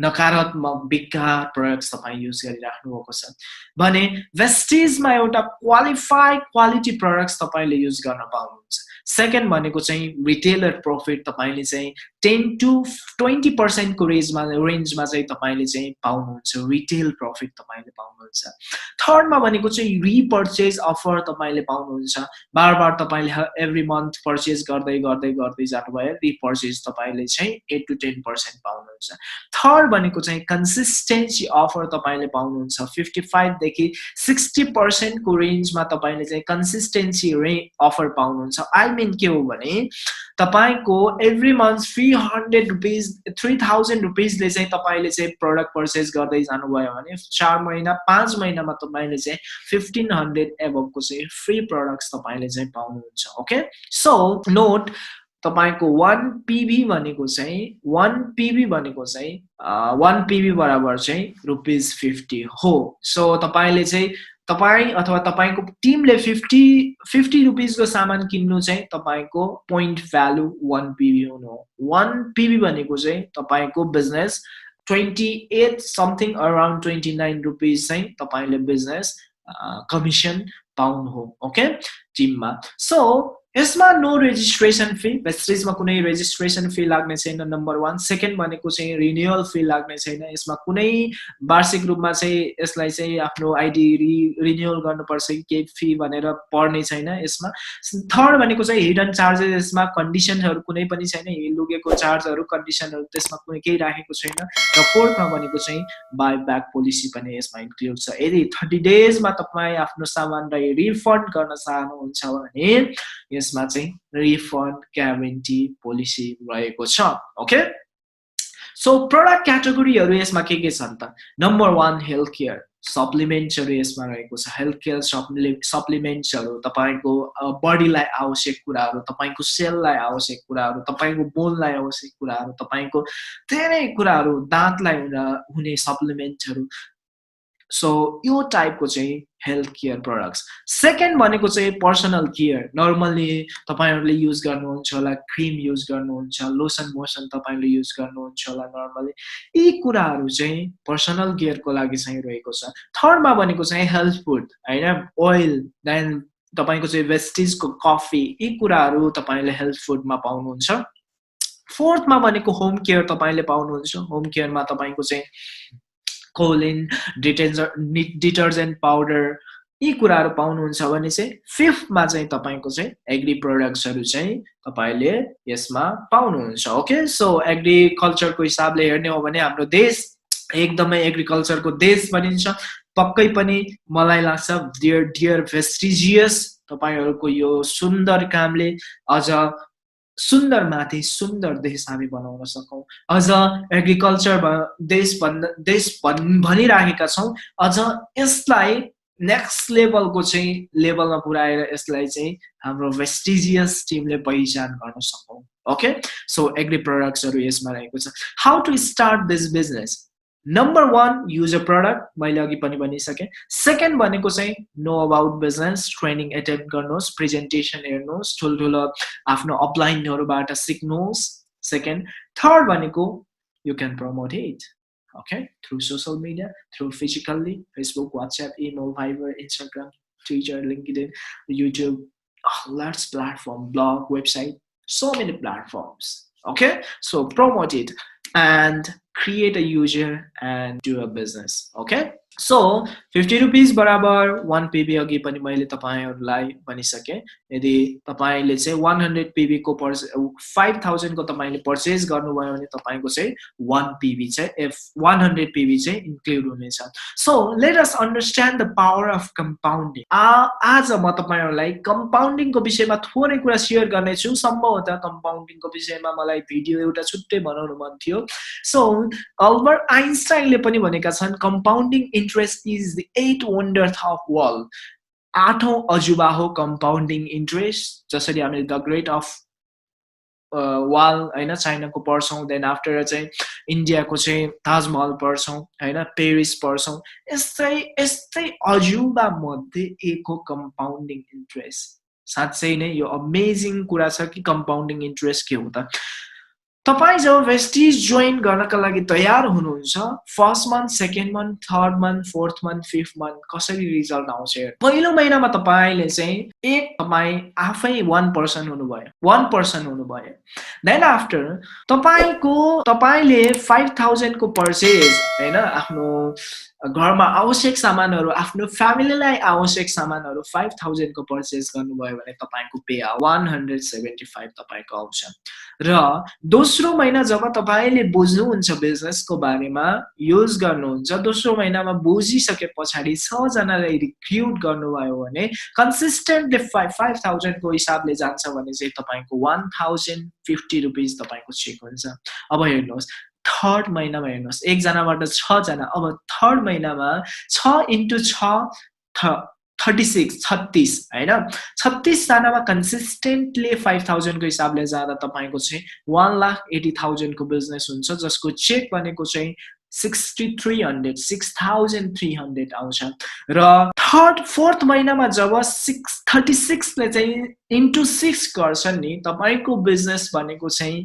नकारात्मक बेकार प्रोडक्ट्स तपाई युज गरिराख्नु भएको छ भने वेस्टिजमा एउटा क्वालिफाइड क्वालिटी प्रोडक्ट्स तपाईले युज गर्न पाउनुहुन्छ सेकेन्ड भनेको चाहिँ रिटेलर प्रॉफिट तपाईले चाहिँ 10 to 20% को रेन्जमा चाहिँ तपाईले चाहिँ पाउनुहुन्छ रिटेल प्रॉफिट तपाईले पाउनुहुन्छ थर्डमा भनेको चाहिँ रिपर्चेज अफर तपाईले पाउनुहुन्छ बारबार तपाईले एभ्री मन्थ पर्चेज गर्दै जानुभयो रिपर्चेज तपाईले चाहिँ 8 to 10% पाउनुहुन्छ थर्ड भनेको चाहिँ कन्सिस्टेन्सी अफर तपाईले पाउनुहुन्छ 55 देखि 60% को रेन्जमा तपाईले चाहिँ कन्सिस्टेन्सी अफर पाउनुहुन्छ आई मीन के हो भने तपाईको एभ्री मन्थ 300 रुपीस 3000 रुपीस ले चाहिँ तपाईले चाहिँ प्रोडक्ट पर्चेज गर्दै जानुभयो भने 4 महिना 5 महिनामा तपाईले चाहिँ 1500 एबभ को चाहिँ फ्री प्रोडक्ट्स तपाईले चाहिँ पाउनुहुन्छ ओके सो नोट तपाईको 1 पीबी भनेको चाहिँ 1 पीबी भनेको चाहिँ 1 पीबी बराबर चाहिँ रुपीस 50 हो। सो तपाईले चाहिँ तपाई अथवा तपाईको टिमले 50 रुपीस को सामान किन्नु चाहिँ तपाईको पोइन्ट भ्यालु 1 पीबी हुनु हो। 1 पीबी भनेको चाहिँ तपाईको बिजनेस 28 समथिङ अराउन्ड 29 रुपीस चाहिँ तपाईले बिजनेस कमिसन पाउनु हो। ओके टिममा। सो यसमा नो रेजिस्ट्रेसन फी, वेस्टेजमा कुनै रेजिस्ट्रेसन फी लाग्ने छैन नम्बर 1। सेकेन्ड भनेको चाहिँ रिन्युअल फी लाग्ने छैन, यसमा कुनै वार्षिक रूपमा चाहिँ यसलाई चाहिँ आफ्नो आइडी रिन्युअल गर्नुपर्छ कि केही फी भनेर पर्ने छैन यसमा। थर्ड भनेको चाहिँ हिडन चार्जेस, यसमा कन्डिसनहरू कुनै पनि छैन, लुकेको चार्जहरू कन्डिसनहरू त्यसमा कुनै केही राखेको छैन। र फोर्थमा भनेको चाहिँ बाय ब्याक पोलिसी पनि यसमा इन्क्लुड छ। यदि 30 डेजमा तपाईँ आफ्नो सामानलाई रिफन्ड गर्न चाहनुहुन्छ भने यसमा चाहिँ रिफन्ड ग्यारेन्टी पोलिसी रहेको छ। ओके सो प्रोडक्ट क्याटेगोरीहरू यसमा के छन् त? नम्बर 1 हेल्थ केयर सप्लिमेन्ट्सहरू यसमा रहेको छ। हेल्थ केयर सप्लिमेन्ट्सहरू तपाईको बडीलाई आवश्यक कुराहरू, तपाईको सेललाई आवश्यक कुराहरू, तपाईको बोनलाई आवश्यक कुराहरू, तपाईको धेरै कुराहरू, दाँतलाई हुने सप्लिमेन्ट्सहरू। सो यो टाइपको चाहिँ हेल्थ केयर प्रोडक्ट्स। सेकेन्ड भनेको चाहिँ पर्सनल केयर, नर्मली तपाईहरुले युज गर्नुहुन्छ होला, क्रिम युज गर्नुहुन्छ, लोसन मोसन तपाईले युज गर्नुहुन्छ होला नर्मली। यी कुराहरू चाहिँ पर्सनल केयरको लागि चाहिँ रहेको छ। थर्डमा भनेको चाहिँ हेल्थ फुड हैन, ओइल, देन तपाईको चाहिँ वेस्टिजको कफी, यी कुराहरू तपाईले हेल्थ फुडमा पाउनुहुन्छ। फोर्थमा भनेको होम केयर तपाईले पाउनुहुन्छ। होम केयरमा तपाईको चाहिँ कोलिन, डिटर्जेन्ट पाउडर, यी कुराहरू पाउनुहुन्छ भने चाहिँ फिफ्थमा चाहिँ तपाईको चाहिँ एग्री प्रोडक्ट्सहरू चाहिँ तपाईले यसमा पाउनुहुन्छ। ओके सो एग्रिकल्चरको हिसाबले हेर्ने हो भने हाम्रो देश एकदमै एग्रिकल्चरको देश भनिन्छ। पक्कै पनि मलाई लाग्छ डियर भेस्टिजियस तपाईहरुको यो सुन्दर कामले अझ सुन्दर माथि सुन्दर देश हामी बनाउन सकौं। अझ एग्रिकल्चर देश भनिराखेका छौं, अझ यसलाई नेक्स्ट लेभलको चाहिँ लेभलमा पुर्याएर यसलाई चाहिँ हाम्रो वेस्टिजियस टिमले पहिचान गर्न सकौं। ओके सो एग्री प्रोडक्ट्सहरू यसमा रहेको छ। How to start this business? Number 1 use a product, मैले अघि पनि भनिसकेँ। सेकेन्ड भनेको चाहिँ know about business, training attend गर्नुहोस्, प्रेजेन्टेसन हेर्नुहोस्, ठुल्ठुलो आफ्नो अपलाइनहरूबाट सिक्नुहोस्। सेकेन्ड। थर्ड भनेको you can promote it, okay, through social media, through physically, Facebook, WhatsApp, email, Viber, Instagram, Twitter, LinkedIn, YouTube, lots platform, blog, website, so many platforms. Okay, so promote it and create a user and do a business. Okay, so 50 rupees बराबर 1 PB अघि पनि मैले तपाईहरुलाई भनिसके। यदि तपाईले चाहिँ 100 PB को 5000 को तपाईले पर्चेज गर्नुभयो भने तपाईको चाहिँ 1 PB चाहिँ 100 PB चाहिँ इन्क्लुड हुनेछ। So let us understand the power of compounding. आज म तपाईहरुलाई कम्पाउन्डिङ को विषयमा थोरै कुरा शेयर गर्ने छु। सम्भवतः कम्पाउन्डिङ को विषयमा मलाई भिडियो एउटा छुट्टै बनाउनु मन थियो। सो अल्बर्ट आइन्स्टाइनले पनि भनेका छन् compounding interest is the 8 wonder of world. 8औं अजुबा हो कम्पाउन्डिङ इन्ट्रेस्ट। जसरी हामीले द ग्रेट अफ वाल हैन चाइनाको पढ्छौं, देन आफ्टर चाहिँ इन्डियाको चाहिँ ताजमहल पढ्छौं हैन, पेरिस पढ्छौं। यस्तै अजुबा मध्ये एक हो कम्पाउन्डिङ इन्ट्रेस्ट। साँच्चै नै यो अमेजिङ कुरा छ कि कम्पाउन्डिङ इन्ट्रेस्ट के हो त। तपाई जब वेस्टिज जोइन गर्नका लागि तयार हुनुहुन्छ, first month, second month, third month, fourth month, fifth month कसरी रिजल्ट आउँछ? पहिलो महिनामा तपाईले चाहिँ तपाई आफै 1% हुनुभयो, 1% हुनुभयो। देन आफ्टर तपाईले 5000 को पर्चेज हैन, आफ्नो घरमा आवश्यक सामानहरू, आफ्नो फ्यामिलीलाई आवश्यक सामानहरू 5000 को पर्चेज गर्नुभयो भने तपाईको पे 175 तपाईको आउँछ। र दोस्रो महिना जब तपाईले बुझ्नुहुन्छ बिजनेसको बारेमा, युज गर्नुहुन्छ, दोस्रो महिनामा बुझिसके पछाडी 6 जनालाई रिक्रुट गर्नुभयो भने कन्सिस्टेन्टली 5000 को हिसाबले जान्छ भने चाहिँ तपाईको 1050 रुपैयाँ तपाईको चेक हुन्छ। अब हेर्नुहोस् थर्ड महिनामा हेर्नुहोस्, 1 जनाबाट 6 जना। अब थर्ड महिनामा 6 × 6 36 हैन 36 जनामा कन्सिस्टेन्टली 5000 को हिसाबले जाँदा तपाईको चाहिँ 1,80,000 को बिजनेस हुन्छ जसको चेक भनेको चाहिँ 6300 6300 आउँछ र थर्ड फोर्थ महिनामा जब 36 ले चाहिँ इन्टु 6 गर्छन् नि तपाईको बिजनेस भनेको चाहिँ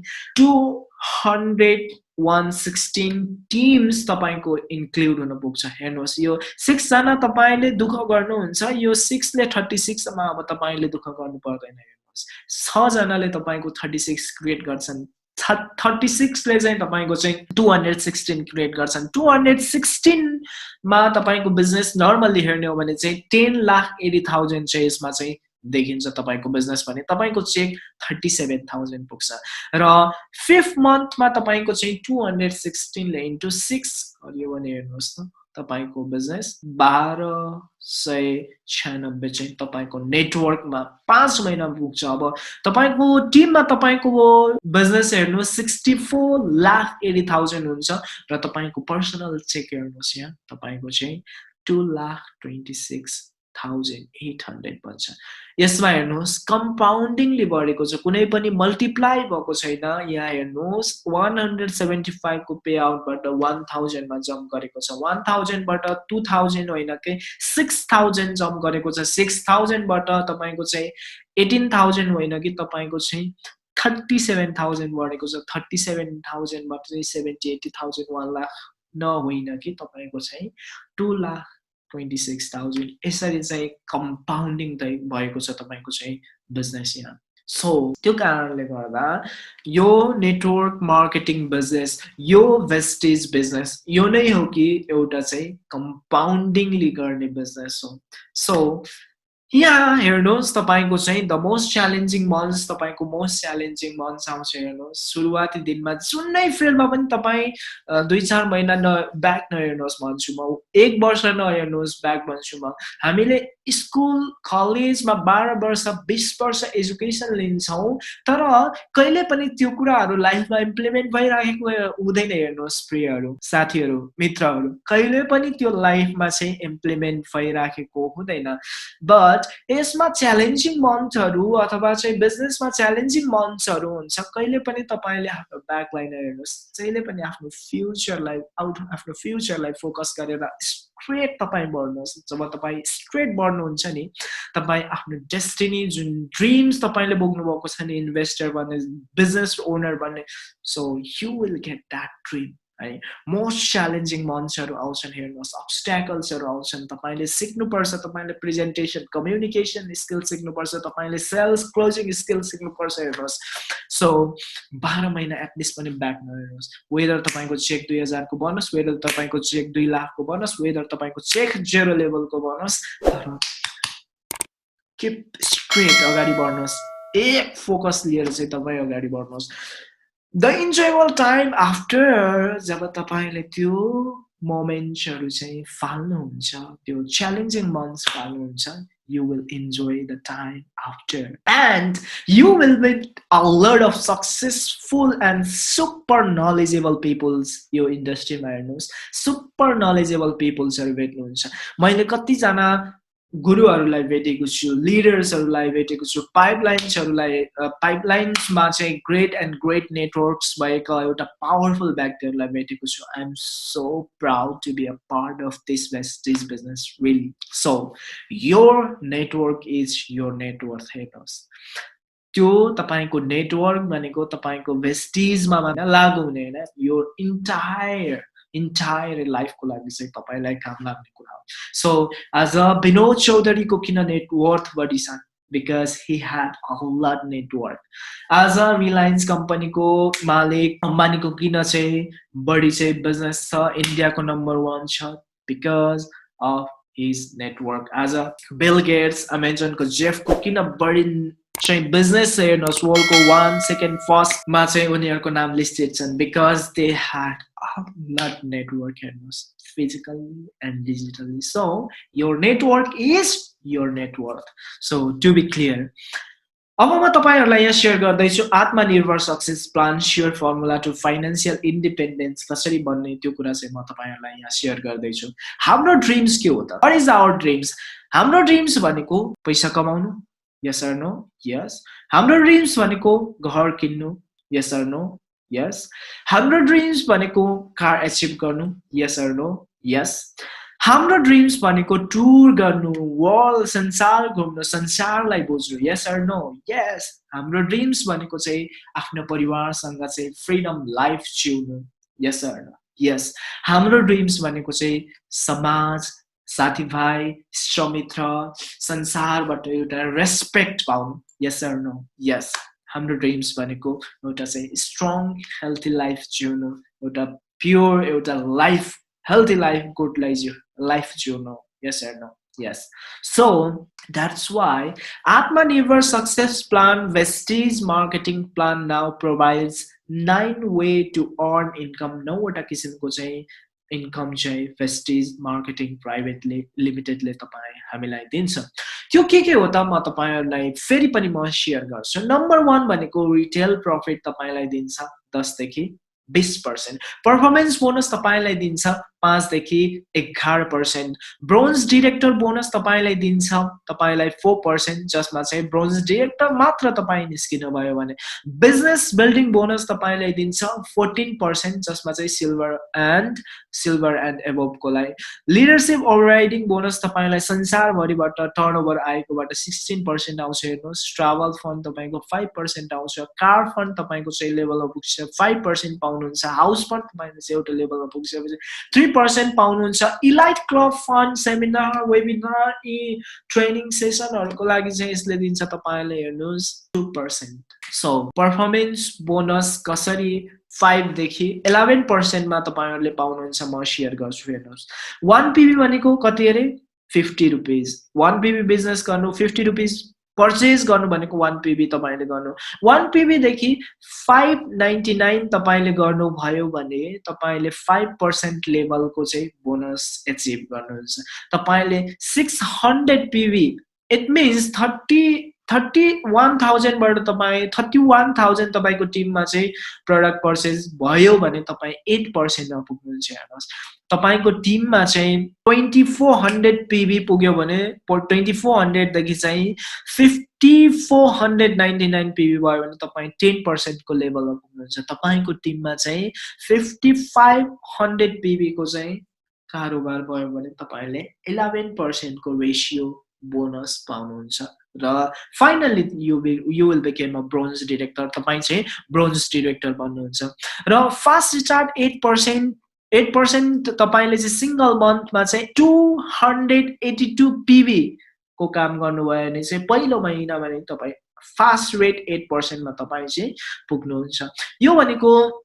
116 टिम्स तपाईको इन्क्लुड हुन पुग्छ हेर्नुहोस् यो 6 जना तपाईले दुःख गर्नुहुन्छ यो 6 ले 36 मा अब तपाईले दुःख गर्नु पर्दैन हेर्नुहोस् 6 जनाले तपाईको 36 क्रिएट गर्छन् 36 ले चाहिँ तपाईको चाहिँ 216 क्रिएट गर्छन् 216 मा तपाईको बिजनेस नर्मली हेर्ने हो भने चाहिँ 10,80,000 चाहिँ यसमा चाहिँ देखिन्छ तपाईको बिजनेस भने तपाईको चेक 37,000 पुग्छ र 5th मन्थमा तपाईको चाहिँ 216 ले इन्टु 6 गरियो भने हेर्नुहोस् त तपाईको बिजनेस 1296 चाहिँ तपाईको नेटवर्कमा 5 महिना पुग्छ अब तपाईको टिममा तपाईको बिजनेस हेर्नुहोस् 64,80,000 हुन्छ र तपाईको पर्सनल चेक हेर्नुहोस् यहाँ तपाईको चाहिँ 2,26,800 बन्छ यसमा हेर्नुहोस् कम्पाउन्डिङले बढेको छ कुनै पनि मल्टिप्लाई भएको छैन यहाँ हेर्नुहोस् 175 को पे आउटबाट 1000 मा जम्प गरेको छ 1000 बाट 2000 होइन के 6000 जम्प गरेको छ 6000 बाट तपाईको चाहिँ 18000 होइन कि तपाईको चाहिँ 37000 बढेको छ 37000 बाट चाहिँ 70,000 1 लाख नहोइन कि तपाईको चाहिँ 2,26,000 यसरी चाहिँ कम्पाउन्डिङ भएको छ तपाईको चाहिँ बिजनेस यहाँ सो त्यो कारणले गर्दा यो नेटवर्क मार्केटिङ बिजनेस यो वेस्टेज बिजनेस यो नै हो कि एउटा चाहिँ कम्पाउन्डिङली गर्ने बिजनेस हो सो यहाँ हेर्नुहोस् तपाईको चाहिँ द मोस्ट च्यालेन्जिङ मन्थ्स तपाईको मोस्ट च्यालेन्जिङ मन्थ्स आउँछ हेर्नुहोस् सुरुवाती दिनमा जुनै फिल्डमा पनि तपाई 2-4 महिना ब्याक नहेर्नुहोस् भन्छु म 1 वर्ष नहेर्नुहोस् ब्याक भन्छु म हामीले स्कुल कलेजमा 12 वर्ष 20 वर्ष एजुकेसन लिन्छौं तर कहिले पनि त्यो कुराहरु लाइफमा इम्प्लिमेन्ट भइराखेको हुँदैन हेर्नुहोस् प्रियहरु साथीहरु मित्रहरु कहिले पनि त्यो लाइफमा चाहिँ इम्प्लिमेन्ट भइराखेको हुँदैन बट यसमा च्यालेन्जिङ मन्थहरु अथवा चाहिँ बिजनेसमा च्यालेन्जिङ मन्थहरु हुन्छ कहिले पनि तपाईले आफ्नो ब्याकलाइन हेर्नुस् जहिले पनि आफ्नो फ्युचरलाई आफ्नो फ्युचरलाई फोकस गरेर स्ट्रेट तपाई बढ्नुस् जब तपाई स्ट्रेट बढ्नुहुन्छ नि तपाई आफ्नो डेस्टिनी जुन ड्रीम्स तपाईले बोक्नु भएको छ नि इन्भेस्टर बन्ने बिजनेस ओनर बन्ने so you will get that dream है मोस्ट च्यालेन्जिङ मन्थहरु आउँछन् हेर्नुस् अब्स्ट्याकल्सहरु आउँछन् तपाईले सिक्नुपर्छ तपाईले प्रेजेन्टेसन कम्युनिकेसन स्किल सिक्नुपर्छ तपाईले सेल्स क्लोजिङ स्किल सिक्नुपर्छ हेर्नुस् सो 12 महिना एटलिस्ट पनि ब्याक नहेर्नुस् वेदर तपाईको चेक 2000 को बनोस् वेदर तपाईको चेक 2 लाख को बनोस् वेदर तपाईको चेक 0 लेभल को बनोस् तर कीप स्ट्रेट अगाडि बढ्नुस् एक फोकस लिएर चाहिँ तपाई अगाडि बढ्नुस् The enjoyable time after जब तपाईले त्यो मोमेन्ट्सहरु चाहिँ फाल्नुहुन्छ त्यो च्यालेन्जिङ मन्थ्स फाल्नुहुन्छ you will enjoy the time after and you will meet a lot of successful and super knowledgeable peoples यो इन्डस्ट्रीमा हेर्नुस् super knowledgeable peoples हरु भेट्नुहुन्छ मैले कति जना गुरुहरुलाई भेटेको छु लिडर्सहरुलाई भेटेको छु पाइपलाइन्समा चाहिँ ग्रेट एन्ड ग्रेट नेटवर्क्स भएका एउटा पावरफुल व्यक्तिहरुलाई भेटेको छु I am so proud to be a part of this Vestige business really so your network is your net worth हेर्नुहोस् त्यो तपाईको नेटवर्क भनेको तपाईको वेस्टेजमा लागू हुने हैन योर entire life को लागि चाहिँ तपाईलाई काम लाग्ने कुरा हो so as a Binod Chaudhary को किन net worth बढी छ because he had a lot network as a Reliance company को मालिक अम्बानी को किन चाहिँ बढी चाहिँ बिजनेस छ इन्डिया को नम्बर 1 छ because of his network as a Bill Gates Amazon को Jeff को किन बढी चाहिँ बिजनेस हेर्नुहोस् वर्ल्डको 1 सेकेन्ड फर्स्ट मा चाहिँ उनीहरुको नाम लिस्टेड छन् because they had a lot network हेर्नुहोस् physically and digitally so your network is your net worth so to be clear अब म तपाईहरुलाई यहाँ शेयर गर्दैछु आत्मनिर्भर success plan sure formula to financial independence कसरी बन्ने त्यो कुरा चाहिँ म तपाईहरुलाई यहाँ शेयर गर्दैछु। हाम्रो ड्रिम्स के हो त? What is our dreams? हाम्रो ड्रिम्स भनेको पैसा कमाउनु, यस अर नो? यस। हाम्रो ड्रिम्स भनेको घर किन्नु, यस अर नो? यस। हाम्रो ड्रिम्स भनेको कार अचिभ गर्नु, यस अर नो? यस। हाम्रो ड्रिम्स भनेको टुर गर्नु, वर्ल्ड संसार घुम्नु, संसारलाई बुझ्नु, यस अर नो? यस। हाम्रो ड्रिम्स भनेको चाहिँ आफ्नो परिवारसँग चाहिँ फ्रीडम लाइफ जिउनु, यस अर नो? यस। हाम्रो ड्रिम्स भनेको चाहिँ समाज, साथीभाइ, इष्टमित्र, संसारबाट एउटा रेस्पेक्ट पाउनु, यस अर नो? यस। हाम्रो ड्रिम्स भनेको एउटा चाहिँ स्ट्रङ हेल्थी लाइफ जिउनु, एउटा प्योर एउटा life healthy life, good life you know, yes or no? Yes. So that's why Atmanirbhar Success Plan Vestige Marketing Plan now provides 9 way to earn income. No वटा किसिमको चाहिँ income चाहिँ Vestige Marketing Private Limited ले तपाई हामीलाई दिन्छ। त्यो के हो त म तपाईहरुलाई फेरि पनि म शेयर गर्छु। नम्बर 1 भनेको रिटेल प्रॉफिट तपाईलाई दिन्छ 10 देखि 20%। पर्फर्मेन्स बोनस तपाईलाई दिन्छ 5 देखि 11%। ब्रोन्ज डाइरेक्टर बोनस तपाईलाई दिन्छ तपाईलाई 4% जसमा चाहिँ ब्रोन्ज डाइरेक्टर मात्र तपाई निस्किनु भयो भने। बिजनेस बिल्डिङ बोनस तपाईलाई दिन्छ 14% जसमा चाहिँ सिल्भर एन्ड एबोभ को लागि। लिडरशिप ओभरराइडिङ बोनस तपाईलाई संसारभरिबाट टर्नओभर आएकोबाट 16% आउँछ। हेर्नुस् ट्राभल फन्ड तपाईको 5% आउँछ। कार फन्ड तपाईको चाहिँ लेभलमा पुग्छ 5% पाउनुहुन्छ। हाउस फन्ड तपाईले चाहिँ एउटा लेभलमा पुग्छ 3% पाउनुहुन्छ। Elite club fund seminar webinar training सेसनहरुको लागि चाहिँ यसले दिन्छ तपाईले हेर्नुस् 2%। सो पर्फर्मेन्स बोनस कसरी 5 देखि 11% मा तपाईहरुले पाउनुहुन्छ म शेयर गर्छु। हेर्नुस् 1 पीबी भनेको कति अरे 50 रुपैयाँ। 1 पीबी बिजनेस गर्नु 50 रुपैयाँ पर्चेज गर्नु भनेको 1 पीबी तपाईले गर्नु। 1 पीबी देखि 599 तपाईले गर्नु भयो भने तपाईले 5% लेभलको चाहिँ बोनस अचिभ गर्नुहुन्छ। तपाईले 600 पीबी इट मीन्स 31,000 बाट तपाई 31,000 तपाईको टिममा चाहिँ प्रोडक्ट पर्चेज भयो भने तपाई 8% मा पुग्नुहुन्छ। हेर्नुस् तपाईको टिममा चाहिँ 2400 पीबी पुग्यो भने 2400 देखि चाहिँ 5499 पीबी भयो भने तपाई 10% को लेभलमा पुग्नुहुन्छ। तपाईको टिममा चाहिँ 5500 पीबी को चाहिँ कारोबार भयो भने तपाईले 11% को रेशियो बोनस पाउनुहुन्छ। र finally you will become a bronze director. तपाई चाहिँ ब्रोन्ज डाइरेक्टर बन्नुहुन्छ। र फास्ट स्टार्ट 8% तपाईले चाहिँ सिंगल मन्थमा चाहिँ 282 पीबी को काम गर्नुभयो भने चाहिँ पहिलो महिना भने तपाई फास्ट रेट 8% मा तपाई चाहिँ पुग्नुहुन्छ। यो भनेको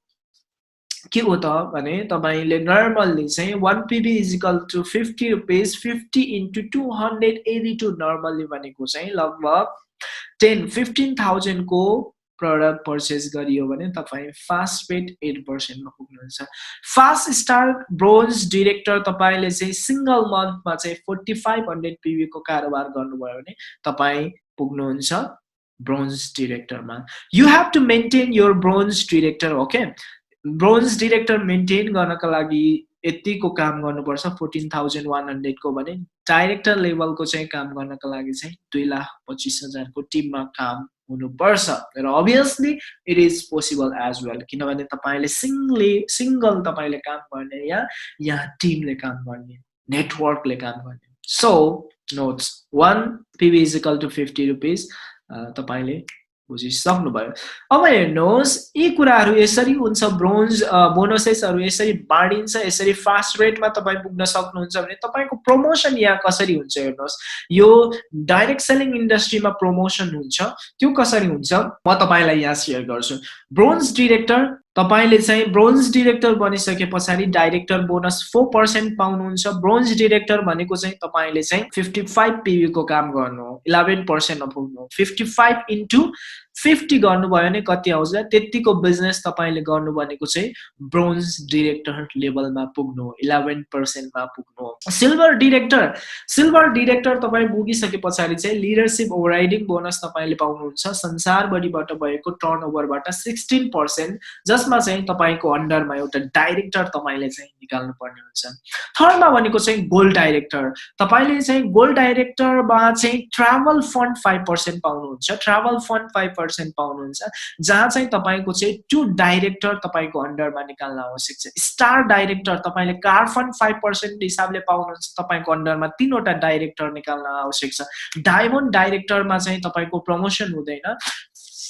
के हो त भने तपाईले नर्मली चाहिँ 1 पीबी इज इक्वल टु 50 रुपैयाँ 50 into 282 नर्मली भनेको चाहिँ लगभग 15,000 को प्रोडक्ट पर्चेज गरियो भने तपाई फास्ट रेट 8% मा पुग्नुहुन्छ। फास्ट स्टार्ट ब्रोन्ज डाइरेक्टर तपाईले चाहिँ सिंगल मन्थमा चाहिँ 4500 पीबी को कारोबार गर्नुभयो भने तपाई पुग्नुहुन्छ ब्रोन्ज डाइरेक्टरमा। You have to maintain your bronze director. Okay bronze director maintain गर्नका लागि यतिको काम गर्नुपर्छ 14,100 को भने डाइरेक्टर लेभलको चाहिँ काम गर्नका लागि चाहिँ 2,25,000 को टिममा काम हुनुपर्छ। र obviously it is possible as well किनभने तपाईले सिंगल तपाईले काम गर्ने या टिमले काम गर्ने नेटवर्कले काम गर्ने। So notes 1 PB is equal to 50 रुपैयाँ तपाईले बुझिसक्नुभयो। अब हेर्नुहोस् यी कुराहरू यसरी हुन्छ। ब्रोन्ज बोनसेसहरू यसरी बाँडिन्छ। यसरी फास्ट रेटमा तपाई पुग्न सक्नुहुन्छ भने तपाईको प्रमोसन यहाँ कसरी हुन्छ हेर्नुहोस्। यो डाइरेक्ट सेलिङ इन्डस्ट्रीमा प्रमोसन हुन्छ त्यो कसरी हुन्छ म तपाईलाई यहाँ शेयर गर्छु। ब्रोन्ज डाइरेक्टर तपाईले चाहिँ ब्रोन्ज डाइरेक्टर बनिसकेपछि डाइरेक्टर बोनस 4% पाउनुहुन्छ। ब्रोन्ज डाइरेक्टर भनेको चाहिँ तपाईले चाहिँ 55 पीबी को काम गर्नु 11% मा पुग्नु 55 into 50 गर्नुभयो भने कति आउँछ त्यतिको बिजनेस तपाईले गर्नु भनेको चाहिँ ब्रोन्ज डिरेक्टर लेभलमा पुग्नु हो 11% मा पुग्नु हो सिल्भर डिरेक्टर तपाईँ पुगिसके पछाडि चाहिँ लिडरशिप ओभरराइडिङ बोनस तपाईले पाउनुहुन्छ संसारभरिबाट भएको टर्नओभरबाट 16% जसमा चाहिँ तपाईको अन्डरमा एउटा डाइरेक्टर तपाईले चाहिँ निकाल्नु पर्ने हुन्छ थर्डमा भनेको चाहिँ गोल्ड डाइरेक्टर तपाईले चाहिँ गोल्ड डाइरेक्टरमा चाहिँ ट्राभल फन्ड 5% पाउनुहुन्छ ट्राभल फन्ड 5% पाउनुहुन्छ जहाँ चाहिँ तपाईको चाहिँ टु डाइरेक्टर तपाईको अन्डरमा निकाल्न आवश्यक छ स्टार डाइरेक्टर तपाईले कार फन्ड 5% हिसाबले पाउनुहुन्छ तपाईको अन्डरमा तीनवटा डाइरेक्टर निकाल्न आवश्यक छ डायमन्ड डाइरेक्टरमा चाहिँ तपाईको प्रमोसन हुँदैन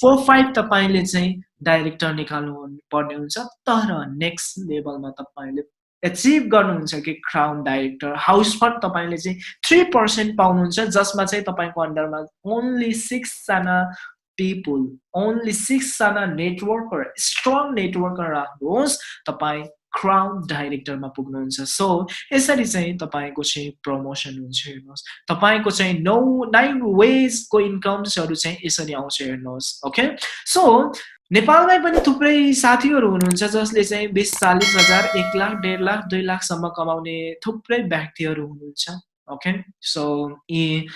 4-5 तपाईले चाहिँ डाइरेक्टर निकाल्नु पर्ने हुन्छ तर नेक्स्ट लेभलमा तपाईले एचिभ गर्नुहुन्छ कि क्राउन डाइरेक्टर हाउस फन्ड तपाईले चाहिँ 3% पाउनुहुन्छ जसमा चाहिँ तपाईको अन्डरमा ओन्ली 6 जना people only 6 जना नेटवर्कर स्ट्रङ नेटवर्कर राख्नुहोस् तपाई क्राउन डाइरेक्टरमा पुग्नुहुन्छ सो यसरी चाहिँ तपाईको चाहिँ प्रमोसन हुन्छ हेर्नुहोस् तपाईको चाहिँ 9 वेज को इन्कम्सहरु चाहिँ यसरी आउँछ हेर्नुहोस् ओके सो नेपालमै पनि थुप्रै साथीहरु हुनुहुन्छ जसले चाहिँ 20-40 हजार 1 लाख 1.5 लाख 2 लाख सम्म कमाउने थुप्रै व्यक्तिहरु हुनुहुन्छ ओके सो यी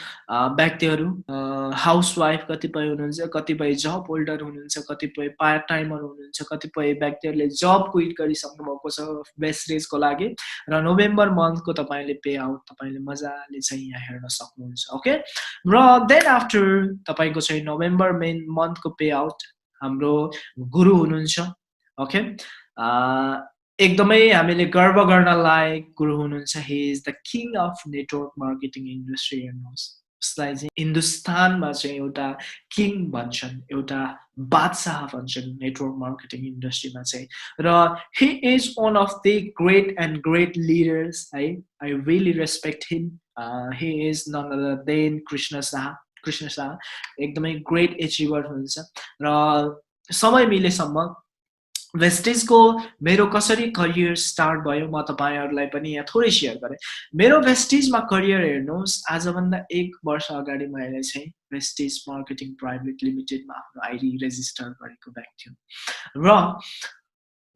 व्यक्तिहरु हाउसवाइफ कतिपय हुनुहुन्छ कतिपय जब होल्डर हुनुहुन्छ कतिपय पार्ट टाइमर हुनुहुन्छ कतिपय व्यक्तिहरुले जब क्विट गरिसक्नु भएको छ वेस्टेजको लागि र नोभेम्बर मन्थको तपाईले पे आउट तपाईले मजाले चाहिँ यहाँ हेर्न सक्नुहुन्छ ओके र देन आफ्टर तपाईको चाहिँ नोभेम्बर मन्थको पे आउट हाम्रो गुरु हुनुहुन्छ ओके एकदमै हामीले गर्व गर्न लायक गुरु हुनुहुन्छ he is the king of network marketing industry हेर्नुहोस् उसलाई चाहिँ हिन्दुस्तानमा चाहिँ एउटा किङ भन्छन् एउटा बादशाह भन्छन् नेटवर्क मार्केटिङ इन्डस्ट्रीमा चाहिँ र he is one of the great leaders है I really respect him he is none other than Krishna Shah एकदमै ग्रेट एचिभर हुनुहुन्छ र समय मिलेसम्म वेस्टेजको मेरो कसरी करियर स्टार्ट भयो म तपाईहरुलाई पनि यहाँ थोरै शेयर गरे मेरो वेस्टेजमा करियर हेर्नुस् आजभन्दा 1 वर्ष अगाडि मैले चाहिँ वेस्टेज मार्केटिङ प्राइभेट लिमिटेडमा आफ्नो आईडी रेजिस्टर गरेको व्यक्ति हुँ र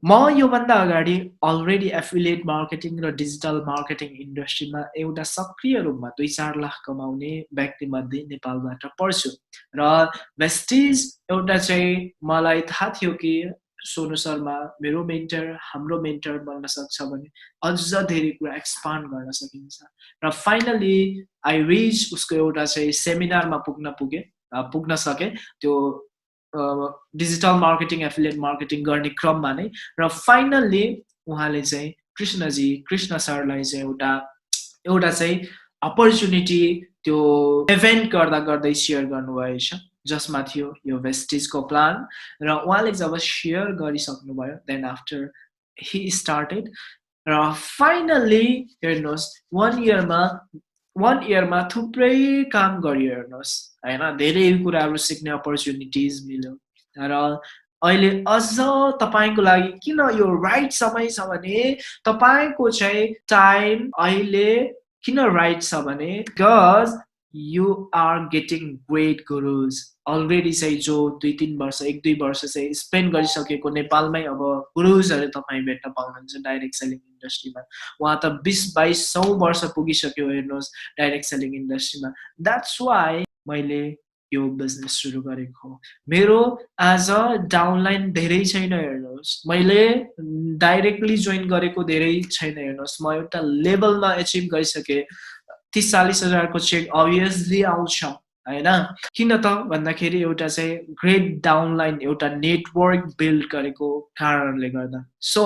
म यो भन्दा अगाडि अलरेडी एफिलिएट मार्केटिङ र डिजिटल मार्केटिङ इन्डस्ट्रीमा एउटा सक्रिय रूपमा 2-4 लाख कमाउने व्यक्ति मध्ये नेपालबाट पर्छु र वेस्टेज एउटा चाहिँ मलाई थाहा थियो कि सोनु शर्मा मेरो मेन्टर हाम्रो मेन्टर बन्न सक्छ भने अझ धेरै कुरा एक्सपान्ड गर्न सकिन्छ र फाइनली आई रिच उसको एउटा चाहिँ सेमिनारमा पुग्न सके त्यो डिजिटल मार्केटिङ एफिलिएट मार्केटिङ गर्ने क्रममा नै र फाइनली उहाँले चाहिँ कृष्ण सरलाई चाहिँ एउटा चाहिँ अपर्च्युनिटी त्यो इभेन्ट गर्दै शेयर गर्नुभएछ जसमा थियो यो वेस्टेजको प्लान र उहाँले जब शेयर गरिसक्नुभयो देन आफ्टर ही स्टार्टेड र फाइनली हेर्नुहोस् 1 इयरमा थुप्रै काम गरियो हेर्नुहोस् हैन धेरै कुराहरू सिक्ने अपर्च्युनिटिज मिल्यो र अहिले अझ तपाईको लागि किन यो राइट समय छ भने तपाईको चाहिँ टाइम अहिले किन राइट छ भने because you are getting great gurus already चाहिँ जो 2-3 वर्ष 1-2 वर्ष चाहिँ स्पेन्ड गरिसकेको नेपालमै अब गुरुजहरु तपाई भेट्न पाउनुहुन्छ डाइरेक्ट सेलिङ इन्डस्ट्रीमा उहाँ त 20-2200 वर्ष पुगिसक्यो हेर्नुहोस् डाइरेक्ट सेलिङ इन्डस्ट्रीमा द्याट्स व्हाई मैले यो बिजनेस सुरु गरेको मेरो आज डाउनलाइन धेरै छैन हेर्नुहोस् मैले डाइरेक्टली जोइन गरेको धेरै छैन हेर्नुहोस् म एउटा लेभलमा अचिभ गरिसके 30-40 हजारको चेक अभियसली आउँछ हैन किन त भन्दाखेरि एउटा चाहिँ ग्रेट डाउनलाइन एउटा नेटवर्क बिल्ड गरेको कारणले गर्दा सो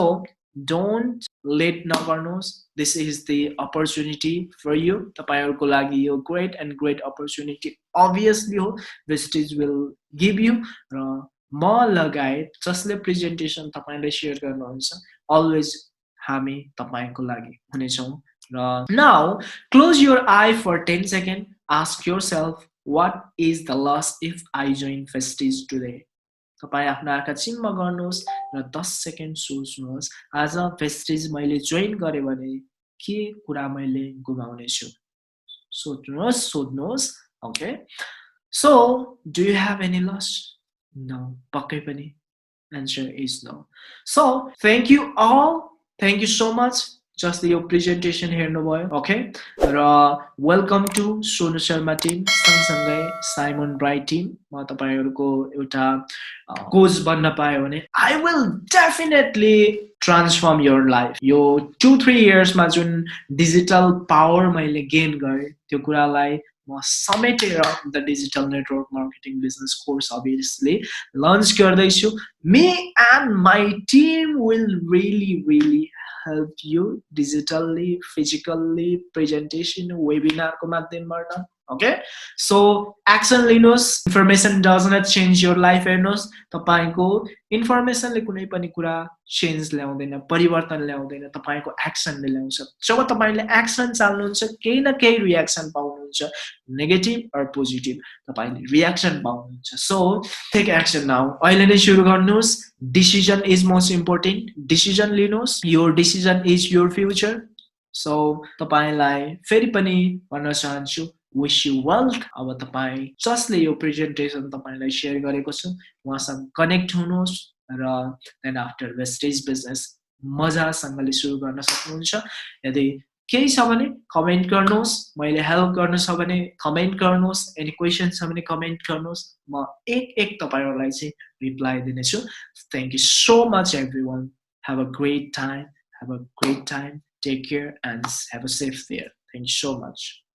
डोन्ट लेट नगर्नुहोस् this is the opportunity for you तपाईहरुको लागि यो ग्रेट अपर्च्युनिटी अभियसली हो वेस्टेज विल गिभ यु र म लगायत जसले प्रेजेन्टेसन तपाईले शेयर गर्नुहुन्छ अलवेज हामी तपाईको लागि हुनेछौं now close your eye for 10 seconds ask yourself what is the loss if I join Vestige today तपाई आफ्नो आँखा चिम्म गर्नुहोस् र 10 सेकेन्ड सोच्नुहोस् आज Vestige मैले जोइन गरे भने के कुरा मैले गुमाउने छु सोध्नुहोस् okay so do you have any loss No. Pakai pani. Answer is no. So thank you all. Thank you so much. Just your presentation here no boy. Okay. Welcome to Sonu Sharma team. सँगसँगै Simon Bright team. म तपाईहरुको एउटा coach बन्न पायो भने I will definitely transform your life. यो 2-3 years मा जुन डिजिटल पावर मैले गेन गरे त्यो कुरालाई म समेटेर the digital network marketing business course obviously launch गर्दैछु. Me and my team will really help you digitally, physically, presentation, webinar को माध्यमबाट. Okay, so action लिनुहोस्. Information does not change your life. हेर्नुहोस् तपाईको इन्फर्मेसनले कुनै पनि कुरा चेन्ज ल्याउँदैन, परिवर्तन ल्याउँदैन, तपाईको एक्सनले ल्याउँछ. जब तपाईले एक्सन चाल्नुहुन्छ केही न केही रिएक्सन पाउनुहुन्छ, नेगेटिभ अर पोजिटिभ तपाईले रिएक्सन पाउनुहुन्छ. So take action now. अहिले नै सुरु गर्नुहोस्. Decision is most important. Decision लिनुहोस्. Your decision is your future. So तपाईलाई फेरि पनि भन्न चाहन्छु wish you wealth. अब तपाई जसले यो प्रेजेन्टेसन तपाईलाई शेयर गरेको छु उहाँसँग कनेक्ट हुनुहोस् र देन आफ्टर वेस्टेज बिजनेस मजासँगले सुरु गर्न सक्नुहुन्छ. यदि केही छ भने कमेन्ट गर्नुहोस्. मैले हेल्प गर्न छ भने कमेन्ट गर्नुहोस्. एनी क्वेशन छ भने कमेन्ट गर्नुहोस्. म एक एक तपाईहरुलाई चाहिँ रिप्लाई दिनेछु. Thank you so much everyone. Have a great time. Have a great time. Take care and have a safe there. Thank you so much.